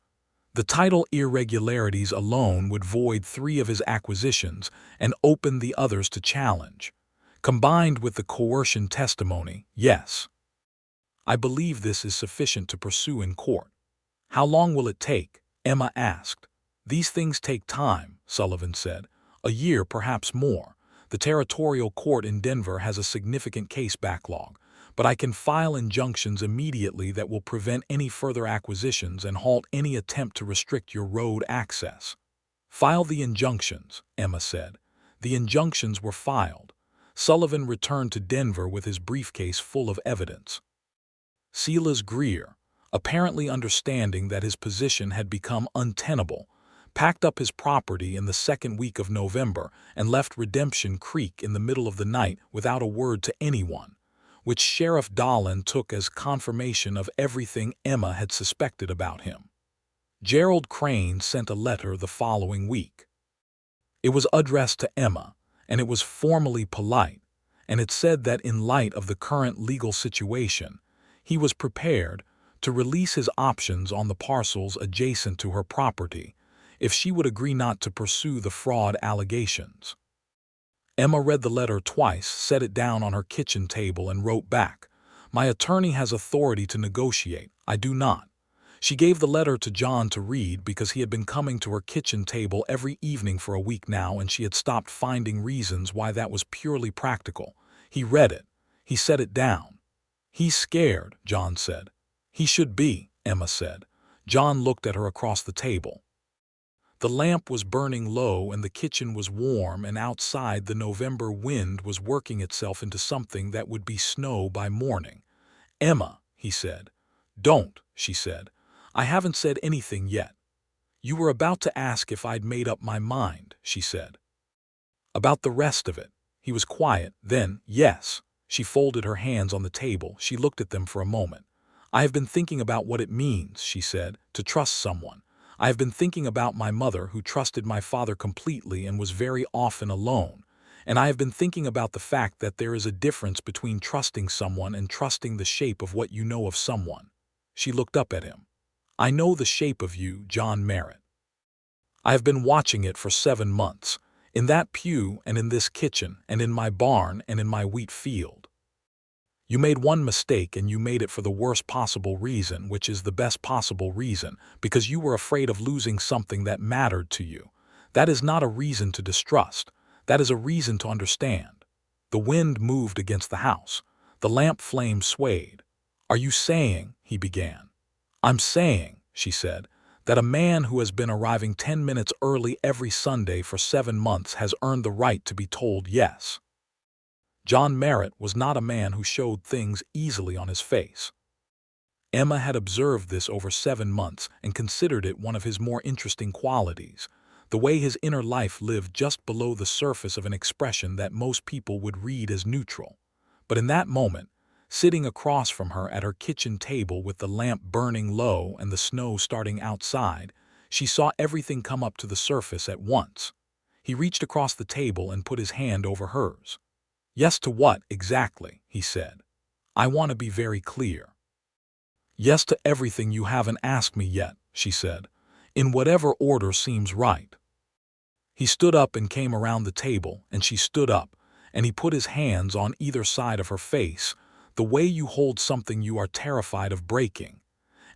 The title irregularities alone would void 3 of his acquisitions and open the others to challenge. Combined with the coercion testimony, yes. I believe this is sufficient to pursue in court. How long will it take? Emma asked. These things take time, Sullivan said. A year, perhaps more. The territorial court in Denver has a significant case backlog, but I can file injunctions immediately that will prevent any further acquisitions and halt any attempt to restrict your road access. File the injunctions, Emma said. The injunctions were filed. Sullivan returned to Denver with his briefcase full of evidence. Silas Greer, apparently understanding that his position had become untenable, packed up his property in the second week of November and left Redemption Creek in the middle of the night without a word to anyone, which Sheriff Dolan took as confirmation of everything Emma had suspected about him. Gerald Crane sent a letter the following week. It was addressed to Emma, and it was formally polite, and it said that in light of the current legal situation, he was prepared to release his options on the parcels adjacent to her property if she would agree not to pursue the fraud allegations. Emma read the letter twice, set it down on her kitchen table, and wrote back, "My attorney has authority to negotiate. I do not." She gave the letter to John to read because he had been coming to her kitchen table every evening for a week now, and she had stopped finding reasons why that was purely practical. He read it. He set it down. "He's scared," John said. "He should be," Emma said. John looked at her across the table. The lamp was burning low and the kitchen was warm, and outside the November wind was working itself into something that would be snow by morning. "Emma," he said. "Don't," she said. "I haven't said anything yet." "You were about to ask if I'd made up my mind," she said. "About the rest of it." He was quiet. Then, "Yes." She folded her hands on the table. She looked at them for a moment. "I have been thinking about what it means," she said, "to trust someone. I have been thinking about my mother, who trusted my father completely and was very often alone. And I have been thinking about the fact that there is a difference between trusting someone and trusting the shape of what you know of someone." She looked up at him. "I know the shape of you, John Merritt. I have been watching it for 7 months, in that pew and in this kitchen and in my barn and in my wheat field. You made one mistake, and you made it for the worst possible reason, which is the best possible reason, because you were afraid of losing something that mattered to you. That is not a reason to distrust. That is a reason to understand." The wind moved against the house. The lamp flame swayed. "Are you saying," he began. "I'm saying," she said, "that a man who has been arriving 10 minutes early every Sunday for 7 months has earned the right to be told yes." John Merritt was not a man who showed things easily on his face. Emma had observed this over 7 months and considered it one of his more interesting qualities, the way his inner life lived just below the surface of an expression that most people would read as neutral. But in that moment, sitting across from her at her kitchen table with the lamp burning low and the snow starting outside, she saw everything come up to the surface at once. He reached across the table and put his hand over hers. "Yes to what, exactly?" he said. "I want to be very clear." "Yes to everything you haven't asked me yet," she said, "in whatever order seems right." He stood up and came around the table, and she stood up, and he put his hands on either side of her face, the way you hold something you are terrified of breaking,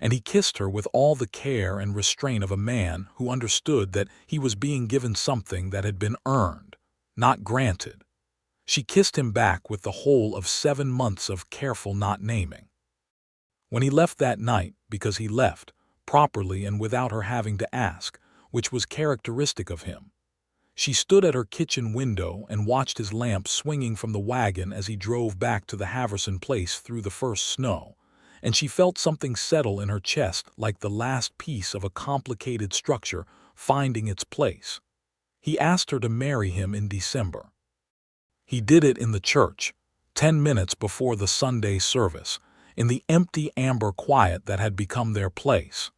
and he kissed her with all the care and restraint of a man who understood that he was being given something that had been earned, not granted. She kissed him back with the whole of 7 months of careful not naming. When he left that night, because he left, properly and without her having to ask, which was characteristic of him, she stood at her kitchen window and watched his lamp swinging from the wagon as he drove back to the Haverson place through the first snow, and she felt something settle in her chest like the last piece of a complicated structure finding its place. He asked her to marry him in December. He did it in the church, 10 minutes before the Sunday service, in the empty amber quiet that had become their place.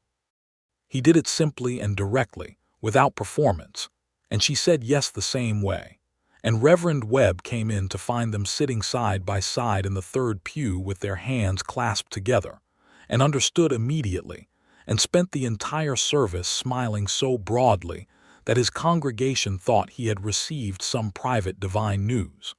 He did it simply and directly, without performance, and she said yes the same way. And Reverend Webb came in to find them sitting side by side in the third pew with their hands clasped together, and understood immediately, and spent the entire service smiling so broadly that his congregation thought he had received some private divine news.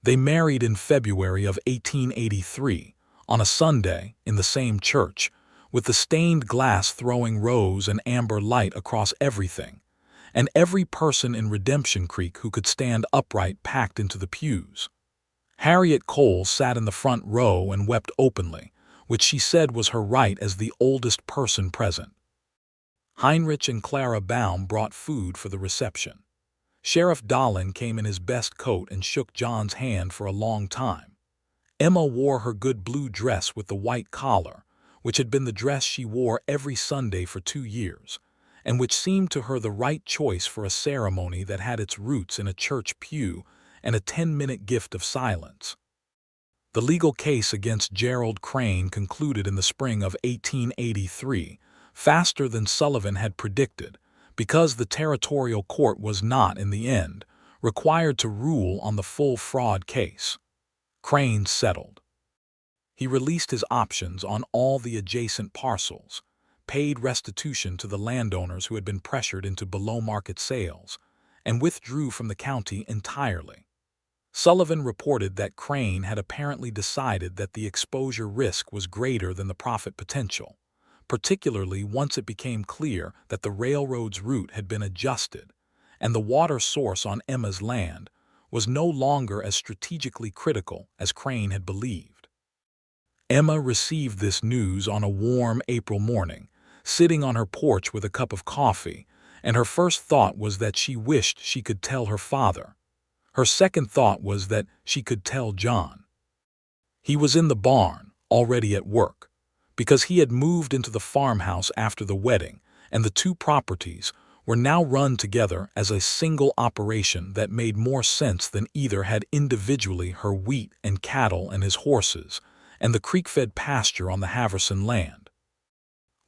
They married in February of 1883, on a Sunday, in the same church, with the stained glass throwing rose and amber light across everything, and every person in Redemption Creek who could stand upright packed into the pews. Harriet Cole sat in the front row and wept openly, which she said was her right as the oldest person present. Heinrich and Clara Baum brought food for the reception. Sheriff Dahlin came in his best coat and shook John's hand for a long time. Emma wore her good blue dress with the white collar, which had been the dress she wore every Sunday for 2 years, and which seemed to her the right choice for a ceremony that had its roots in a church pew and a 10-minute gift of silence. The legal case against Gerald Crane concluded in the spring of 1883, faster than Sullivan had predicted, because the territorial court was not, in the end, required to rule on the full fraud case. Crane settled. He released his options on all the adjacent parcels, paid restitution to the landowners who had been pressured into below-market sales, and withdrew from the county entirely. Sullivan reported that Crane had apparently decided that the exposure risk was greater than the profit potential, particularly once it became clear that the railroad's route had been adjusted, and the water source on Emma's land was no longer as strategically critical as Crane had believed. Emma received this news on a warm April morning, sitting on her porch with a cup of coffee, and her first thought was that she wished she could tell her father. Her second thought was that she could tell John. He was in the barn, already at work, because he had moved into the farmhouse after the wedding, and the two properties were now run together as a single operation that made more sense than either had individually her wheat and cattle and his horses, and the creek-fed pasture on the Haverson land,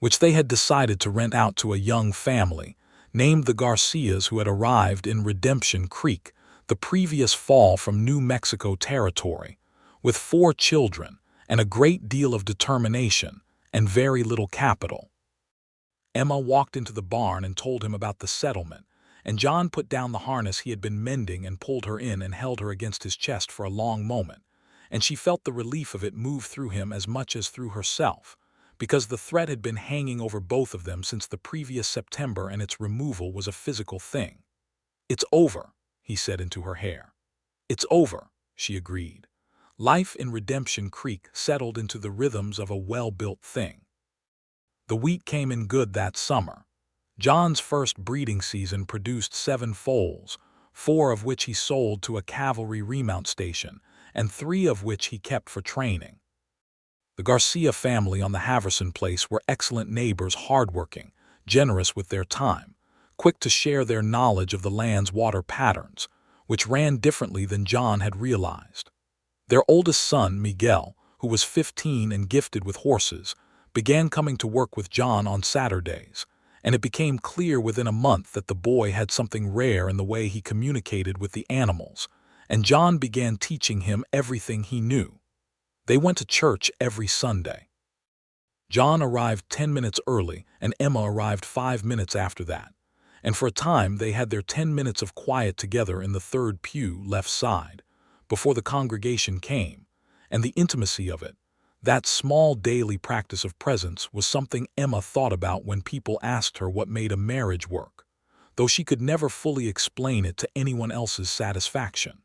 which they had decided to rent out to a young family, named the Garcias, who had arrived in Redemption Creek the previous fall from New Mexico Territory, with 4 children and a great deal of determination and very little capital. Emma walked into the barn and told him about the settlement, and John put down the harness he had been mending and pulled her in and held her against his chest for a long moment, and she felt the relief of it move through him as much as through herself, because the threat had been hanging over both of them since the previous September, and its removal was a physical thing. "It's over," he said into her hair. "It's over," she agreed. Life in Redemption Creek settled into the rhythms of a well-built thing. The wheat came in good that summer. John's first breeding season produced 7 foals, 4 of which he sold to a cavalry remount station, and 3 of which he kept for training. The Garcia family on the Haverson place were excellent neighbors, hardworking, generous with their time, quick to share their knowledge of the land's water patterns, which ran differently than John had realized. Their oldest son, Miguel, who was 15 and gifted with horses, began coming to work with John on Saturdays, and it became clear within a month that the boy had something rare in the way he communicated with the animals, and John began teaching him everything he knew. They went to church every Sunday. John arrived 10 minutes early, and Emma arrived 5 minutes after that, and for a time they had their 10 minutes of quiet together in the third pew left side, before the congregation came, and the intimacy of it, that small daily practice of presence, was something Emma thought about when people asked her what made a marriage work, though she could never fully explain it to anyone else's satisfaction.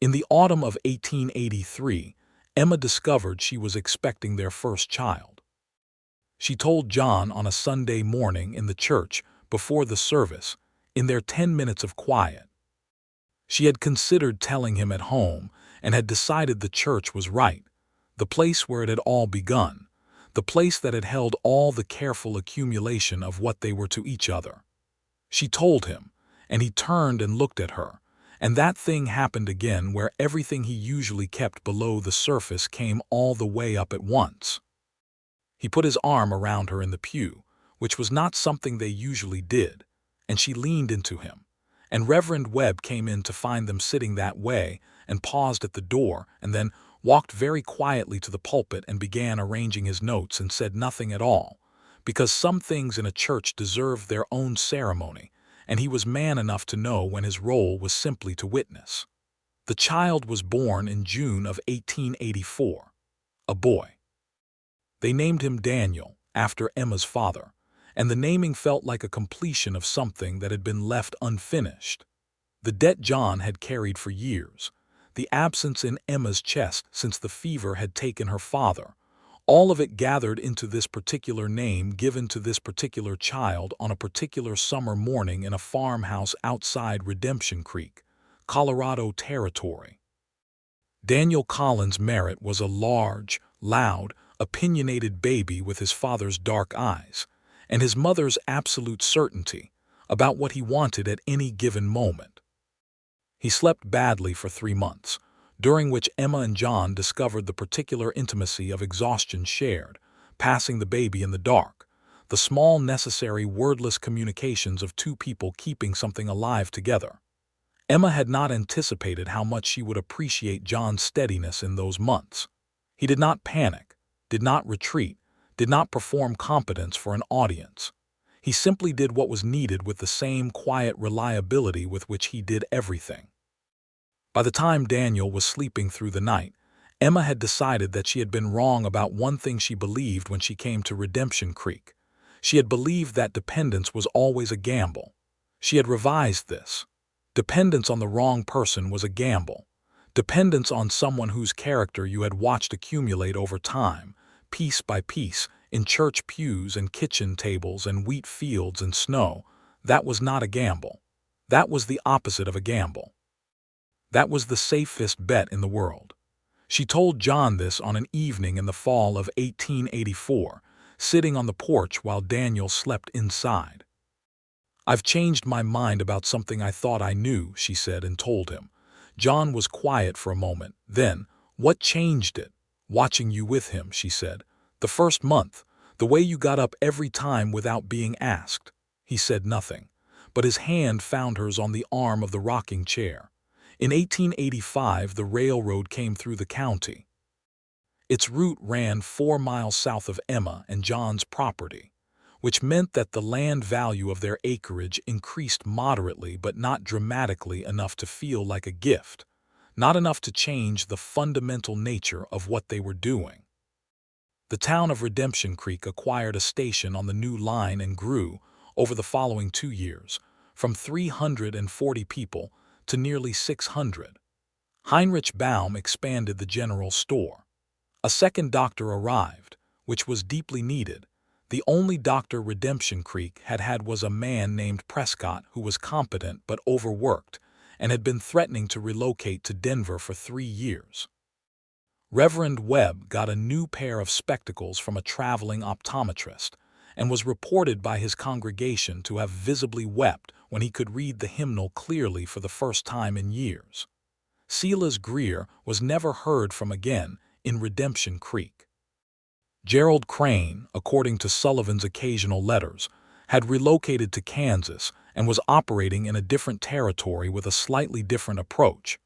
In the autumn of 1883, Emma discovered she was expecting their first child. She told John on a Sunday morning in the church before the service, in their 10 minutes of quiet. She had considered telling him at home and had decided the church was right, the place where it had all begun, the place that had held all the careful accumulation of what they were to each other. She told him, and he turned and looked at her, and that thing happened again where everything he usually kept below the surface came all the way up at once. He put his arm around her in the pew, which was not something they usually did, and she leaned into him, and Reverend Webb came in to find them sitting that way and paused at the door, and then walked very quietly to the pulpit and began arranging his notes and said nothing at all, because some things in a church deserved their own ceremony, and he was man enough to know when his role was simply to witness. The child was born in June of 1884, a boy. They named him Daniel, after Emma's father, and the naming felt like a completion of something that had been left unfinished. The debt John had carried for years, the absence in Emma's chest since the fever had taken her father, all of it gathered into this particular name given to this particular child on a particular summer morning in a farmhouse outside Redemption Creek, Colorado Territory. Daniel Collins Merritt was a large, loud, opinionated baby with his father's dark eyes, and his mother's absolute certainty about what he wanted at any given moment. He slept badly for 3 months, during which Emma and John discovered the particular intimacy of exhaustion shared, passing the baby in the dark, the small necessary wordless communications of two people keeping something alive together. Emma had not anticipated how much she would appreciate John's steadiness in those months. He did not panic, did not retreat, did not perform competence for an audience. He simply did what was needed with the same quiet reliability with which he did everything. By the time Daniel was sleeping through the night, Emma had decided that she had been wrong about one thing she believed when she came to Redemption Creek. She had believed that dependence was always a gamble. She had revised this. Dependence on the wrong person was a gamble. Dependence on someone whose character you had watched accumulate over time, piece by piece, in church pews and kitchen tables and wheat fields and snow, that was not a gamble. That was the opposite of a gamble. That was the safest bet in the world. She told John this on an evening in the fall of 1884, sitting on the porch while Daniel slept inside. "I've changed my mind about something I thought I knew," she said and told him. John was quiet for a moment. Then, "What changed it?" "Watching you with him," she said. "The first month, the way you got up every time without being asked." He said nothing, but his hand found hers on the arm of the rocking chair. In 1885, the railroad came through the county. Its route ran 4 miles south of Emma and John's property, which meant that the land value of their acreage increased moderately but not dramatically enough to feel like a gift, not enough to change the fundamental nature of what they were doing. The town of Redemption Creek acquired a station on the new line and grew, over the following 2 years, from 340 people to nearly 600. Heinrich Baum expanded the general store. A second doctor arrived, which was deeply needed. The only doctor Redemption Creek had had was a man named Prescott who was competent but overworked and had been threatening to relocate to Denver for 3 years. Reverend Webb got a new pair of spectacles from a traveling optometrist and was reported by his congregation to have visibly wept when he could read the hymnal clearly for the first time in years. Silas Greer was never heard from again in Redemption Creek. Gerald Crane, according to Sullivan's occasional letters, had relocated to Kansas and was operating in a different territory with a slightly different approach,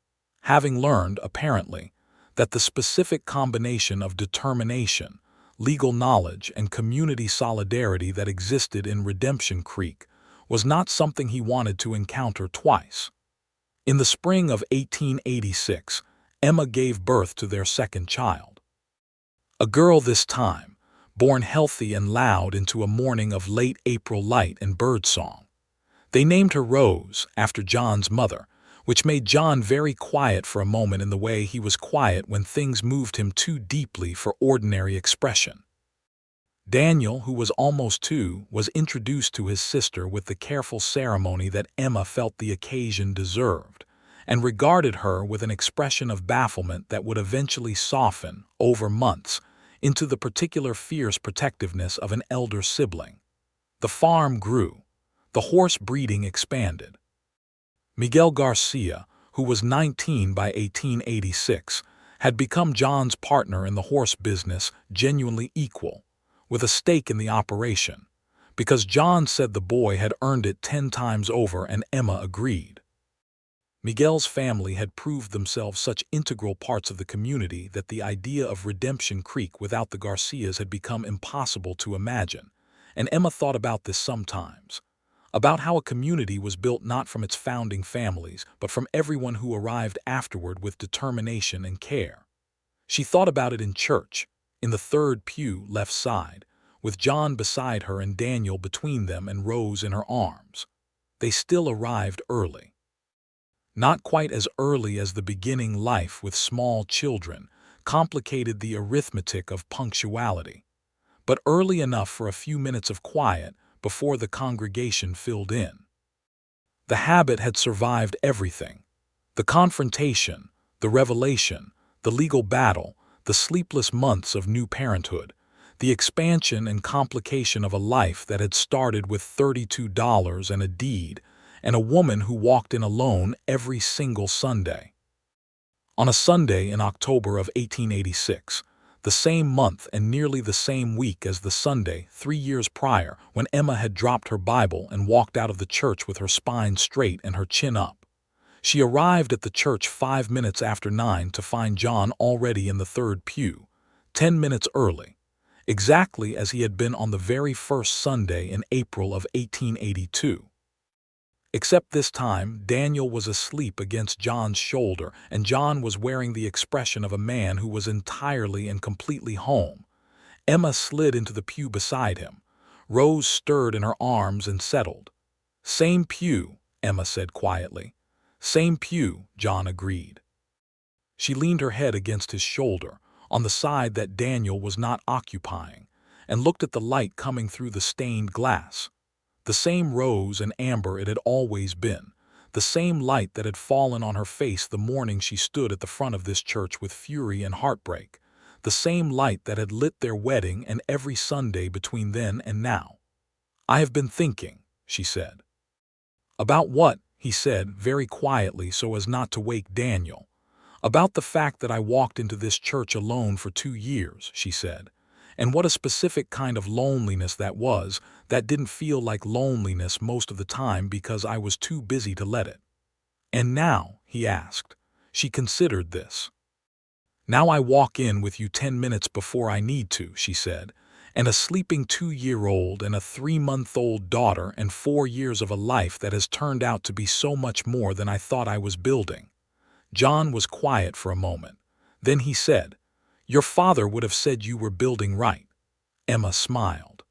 having learned, apparently, that the specific combination of determination, legal knowledge, and community solidarity that existed in Redemption Creek was not something he wanted to encounter twice. In the spring of 1886, Emma gave birth to their second child. A girl this time, born healthy and loud into a morning of late April light and birdsong. They named her Rose, after John's mother, which made John very quiet for a moment in the way he was quiet when things moved him too deeply for ordinary expression. Daniel, who was almost 2, was introduced to his sister with the careful ceremony that Emma felt the occasion deserved, and regarded her with an expression of bafflement that would eventually soften, over months, into the particular fierce protectiveness of an elder sibling. The farm grew. The horse breeding expanded. Miguel Garcia, who was 19 by 1886, had become John's partner in the horse business, genuinely equal, with a stake in the operation, because John said the boy had earned it 10 times over and Emma agreed. Miguel's family had proved themselves such integral parts of the community that the idea of Redemption Creek without the Garcias had become impossible to imagine, and Emma thought about this sometimes. About how a community was built not from its founding families, but from everyone who arrived afterward with determination and care. She thought about it in church, in the third pew left side, with John beside her and Daniel between them and Rose in her arms. They still arrived early. Not quite as early as the beginning life with small children complicated the arithmetic of punctuality, but early enough for a few minutes of quiet before the congregation filled in. The habit had survived everything: the confrontation, the revelation, the legal battle, the sleepless months of new parenthood, the expansion and complication of a life that had started with $32 and a deed, and a woman who walked in alone every single Sunday. On a Sunday in October of 1886, the same month and nearly the same week as the Sunday 3 years prior when Emma had dropped her Bible and walked out of the church with her spine straight and her chin up, she arrived at the church 5 minutes after 9 to find John already in the third pew, 10 minutes early, exactly as he had been on the very first Sunday in April of 1882. Except this time, Daniel was asleep against John's shoulder, and John was wearing the expression of a man who was entirely and completely home. Emma slid into the pew beside him. Rose stirred in her arms and settled. "Same pew," Emma said quietly. "Same pew," John agreed. She leaned her head against his shoulder, on the side that Daniel was not occupying, and looked at the light coming through the stained glass. The same rose and amber it had always been, the same light that had fallen on her face the morning she stood at the front of this church with fury and heartbreak, the same light that had lit their wedding and every Sunday between then and now. "I have been thinking," she said. "About what?" he said, very quietly so as not to wake Daniel. "About the fact that I walked into this church alone for 2 years," she said. "And what a specific kind of loneliness that was, that didn't feel like loneliness most of the time because I was too busy to let it." "And now?" he asked. She considered this. "Now I walk in with you 10 minutes before I need to," she said, "and a sleeping 2-year-old and a 3-month-old daughter and 4 years of a life that has turned out to be so much more than I thought I was building." John was quiet for a moment. Then he said, "Your father would have said you were building right." Emma smiled.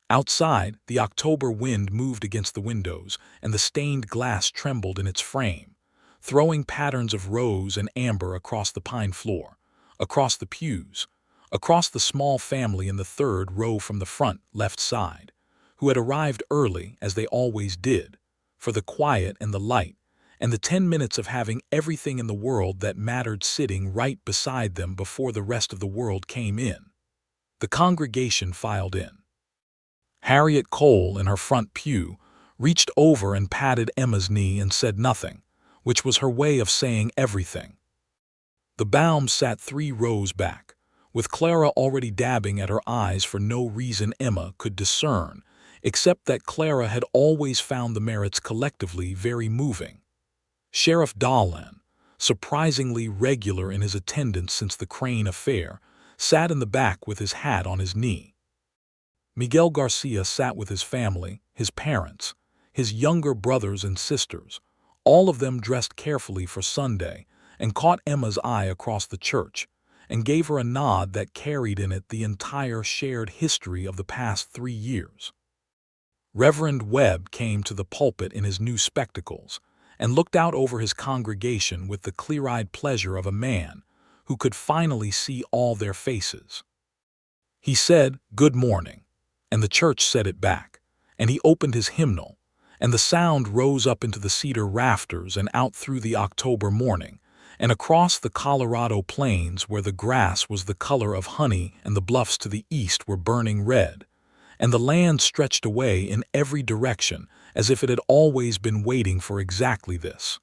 Outside, the October wind moved against the windows, and the stained glass trembled in its frame, throwing patterns of rose and amber across the pine floor, across the pews, across the small family in the third row from the front left side, who had arrived early, as they always did, for the quiet and the light, and the 10 minutes of having everything in the world that mattered sitting right beside them before the rest of the world came in. The congregation filed in. Harriet Cole, in her front pew, reached over and patted Emma's knee and said nothing, which was her way of saying everything. The Baums sat 3 rows back, with Clara already dabbing at her eyes for no reason Emma could discern, except that Clara had always found the Merritts collectively very moving. Sheriff Dahlin, surprisingly regular in his attendance since the Crane affair, sat in the back with his hat on his knee. Miguel Garcia sat with his family, his parents, his younger brothers and sisters, all of them dressed carefully for Sunday, and caught Emma's eye across the church, and gave her a nod that carried in it the entire shared history of the past 3 years. Reverend Webb came to the pulpit in his new spectacles, and looked out over his congregation with the clear-eyed pleasure of a man who could finally see all their faces. He said, "Good morning," and the church said it back, and he opened his hymnal, and the sound rose up into the cedar rafters and out through the October morning, and across the Colorado plains where the grass was the color of honey and the bluffs to the east were burning red, and the land stretched away in every direction as if it had always been waiting for exactly this.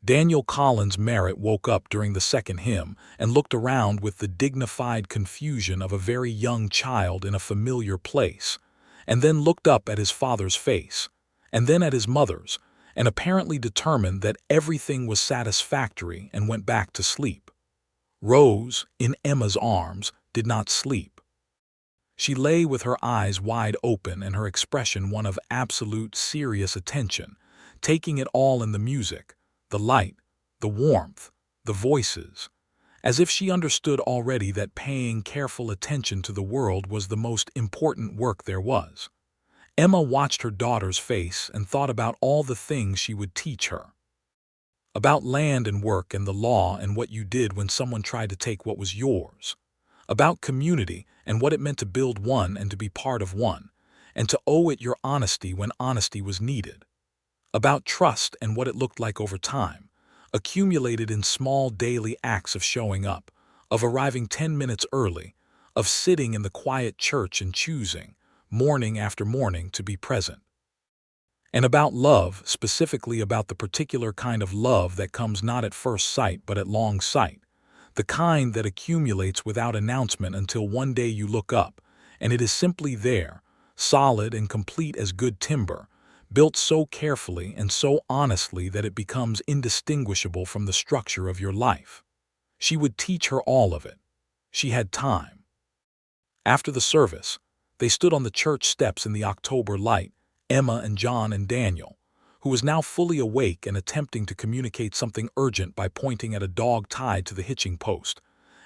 Daniel Collins Merritt woke up during the second hymn and looked around with the dignified confusion of a very young child in a familiar place, and then looked up at his father's face, and then at his mother's, and apparently determined that everything was satisfactory and went back to sleep. Rose, in Emma's arms, did not sleep. She lay with her eyes wide open and her expression one of absolute serious attention, taking it all in: the music, the light, the warmth, the voices, as if she understood already that paying careful attention to the world was the most important work there was. Emma watched her daughter's face and thought about all the things she would teach her. About land and work and the law and what you did when someone tried to take what was yours. About community and what it meant to build one and to be part of one, and to owe it your honesty when honesty was needed. About trust and what it looked like over time, accumulated in small daily acts of showing up, of arriving 10 minutes early, of sitting in the quiet church and choosing, morning after morning, to be present. And about love, specifically about the particular kind of love that comes not at first sight but at long sight, the kind that accumulates without announcement until one day you look up, and it is simply there, solid and complete as good timber, built so carefully and so honestly that it becomes indistinguishable from the structure of your life. She would teach her all of it. She had time. After the service, they stood on the church steps in the October light, Emma and John and Daniel, who was now fully awake and attempting to communicate something urgent by pointing at a dog tied to the hitching post,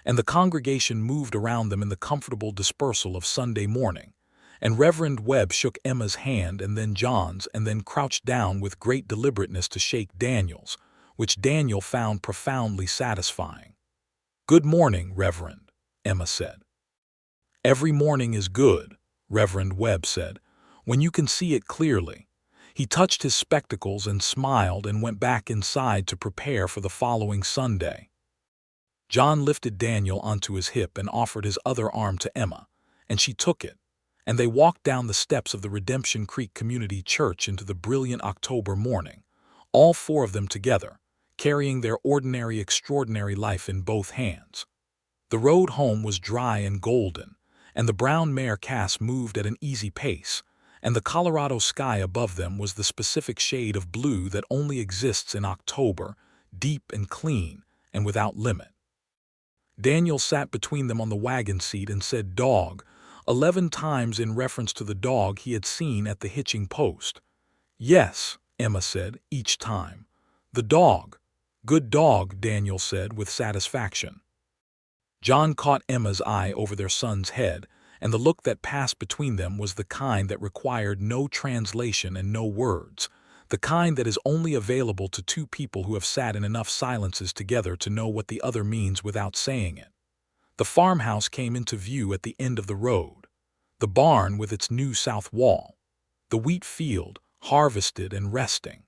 and the congregation moved around them in the comfortable dispersal of Sunday morning, and Reverend Webb shook Emma's hand and then John's and then crouched down with great deliberateness to shake Daniel's, which Daniel found profoundly satisfying. "Good morning, Reverend," Emma said. "Every morning is good," Reverend Webb said, "when you can see it clearly." He touched his spectacles and smiled and went back inside to prepare for the following Sunday. John lifted Daniel onto his hip and offered his other arm to Emma, and she took it, and they walked down the steps of the Redemption Creek Community Church into the brilliant October morning, all four of them together, carrying their ordinary, extraordinary life in both hands. The road home was dry and golden, and the brown mare Cass moved at an easy pace, and the Colorado sky above them was the specific shade of blue that only exists in October, deep and clean and without limit. Daniel sat between them on the wagon seat and said "dog" 11 times in reference to the dog he had seen at the hitching post. "Yes," Emma said, each time. "The dog. Good dog," Daniel said with satisfaction. John caught Emma's eye over their son's head, and the look that passed between them was the kind that required no translation and no words, the kind that is only available to two people who have sat in enough silences together to know what the other means without saying it. The farmhouse came into view at the end of the road, the barn with its new south wall, the wheat field, harvested and resting,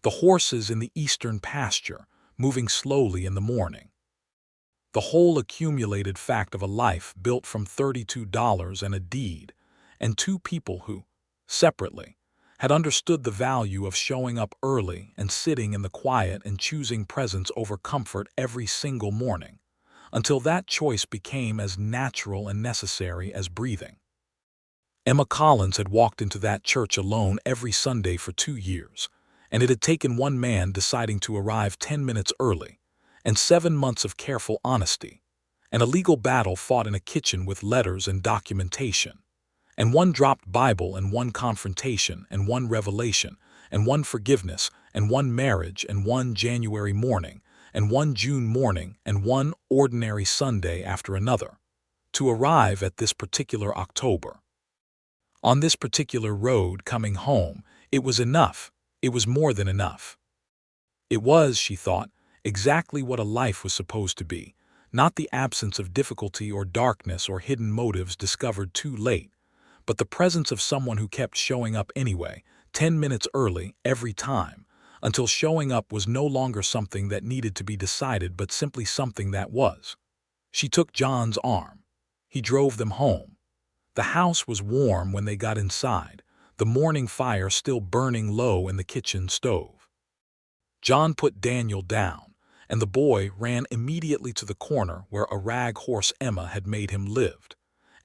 the horses in the eastern pasture, moving slowly in the morning. The whole accumulated fact of a life built from $32 and a deed, and two people who, separately, had understood the value of showing up early and sitting in the quiet and choosing presence over comfort every single morning, until that choice became as natural and necessary as breathing. Emma Collins had walked into that church alone every Sunday for 2 years, and it had taken one man deciding to arrive 10 minutes early, and 7 months of careful honesty, and a legal battle fought in a kitchen with letters and documentation, and one dropped Bible and one confrontation and one revelation and one forgiveness and one marriage and one January morning and one June morning and one ordinary Sunday after another, to arrive at this particular October. On this particular road coming home, it was enough. It was more than enough. It was, she thought, exactly what a life was supposed to be, not the absence of difficulty or darkness or hidden motives discovered too late, but the presence of someone who kept showing up anyway, 10 minutes early, every time, until showing up was no longer something that needed to be decided but simply something that was. She took John's arm. He drove them home. The house was warm when they got inside, the morning fire still burning low in the kitchen stove. John put Daniel down, and the boy ran immediately to the corner where a rag horse Emma had made him lived,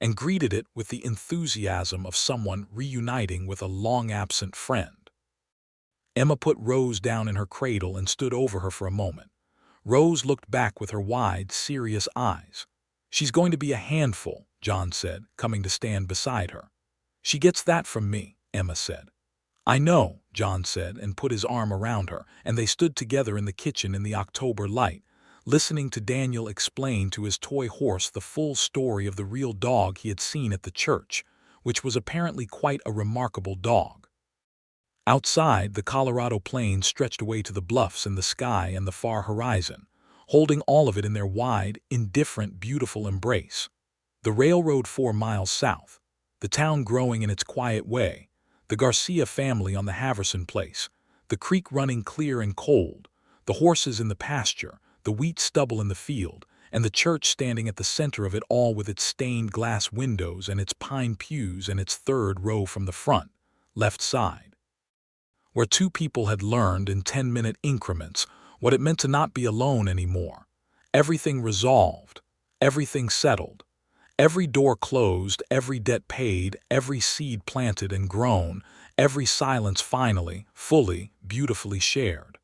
and greeted it with the enthusiasm of someone reuniting with a long-absent friend. Emma put Rose down in her cradle and stood over her for a moment. Rose looked back with her wide, serious eyes. "She's going to be a handful," John said, coming to stand beside her. "She gets that from me," Emma said. "I know," John said, and put his arm around her, and they stood together in the kitchen in the October light, listening to Daniel explain to his toy horse the full story of the real dog he had seen at the church, which was apparently quite a remarkable dog. Outside, the Colorado plains stretched away to the bluffs and the sky and the far horizon, holding all of it in their wide, indifferent, beautiful embrace. The railroad 4 miles south, the town growing in its quiet way, the Garcia family on the Haverson place, the creek running clear and cold, the horses in the pasture, the wheat stubble in the field, and the church standing at the center of it all with its stained glass windows and its pine pews and its third row from the front, left side, where two people had learned in 10-minute increments what it meant to not be alone anymore. Everything resolved, everything settled, every door closed, every debt paid, every seed planted and grown, every silence finally, fully, beautifully shared.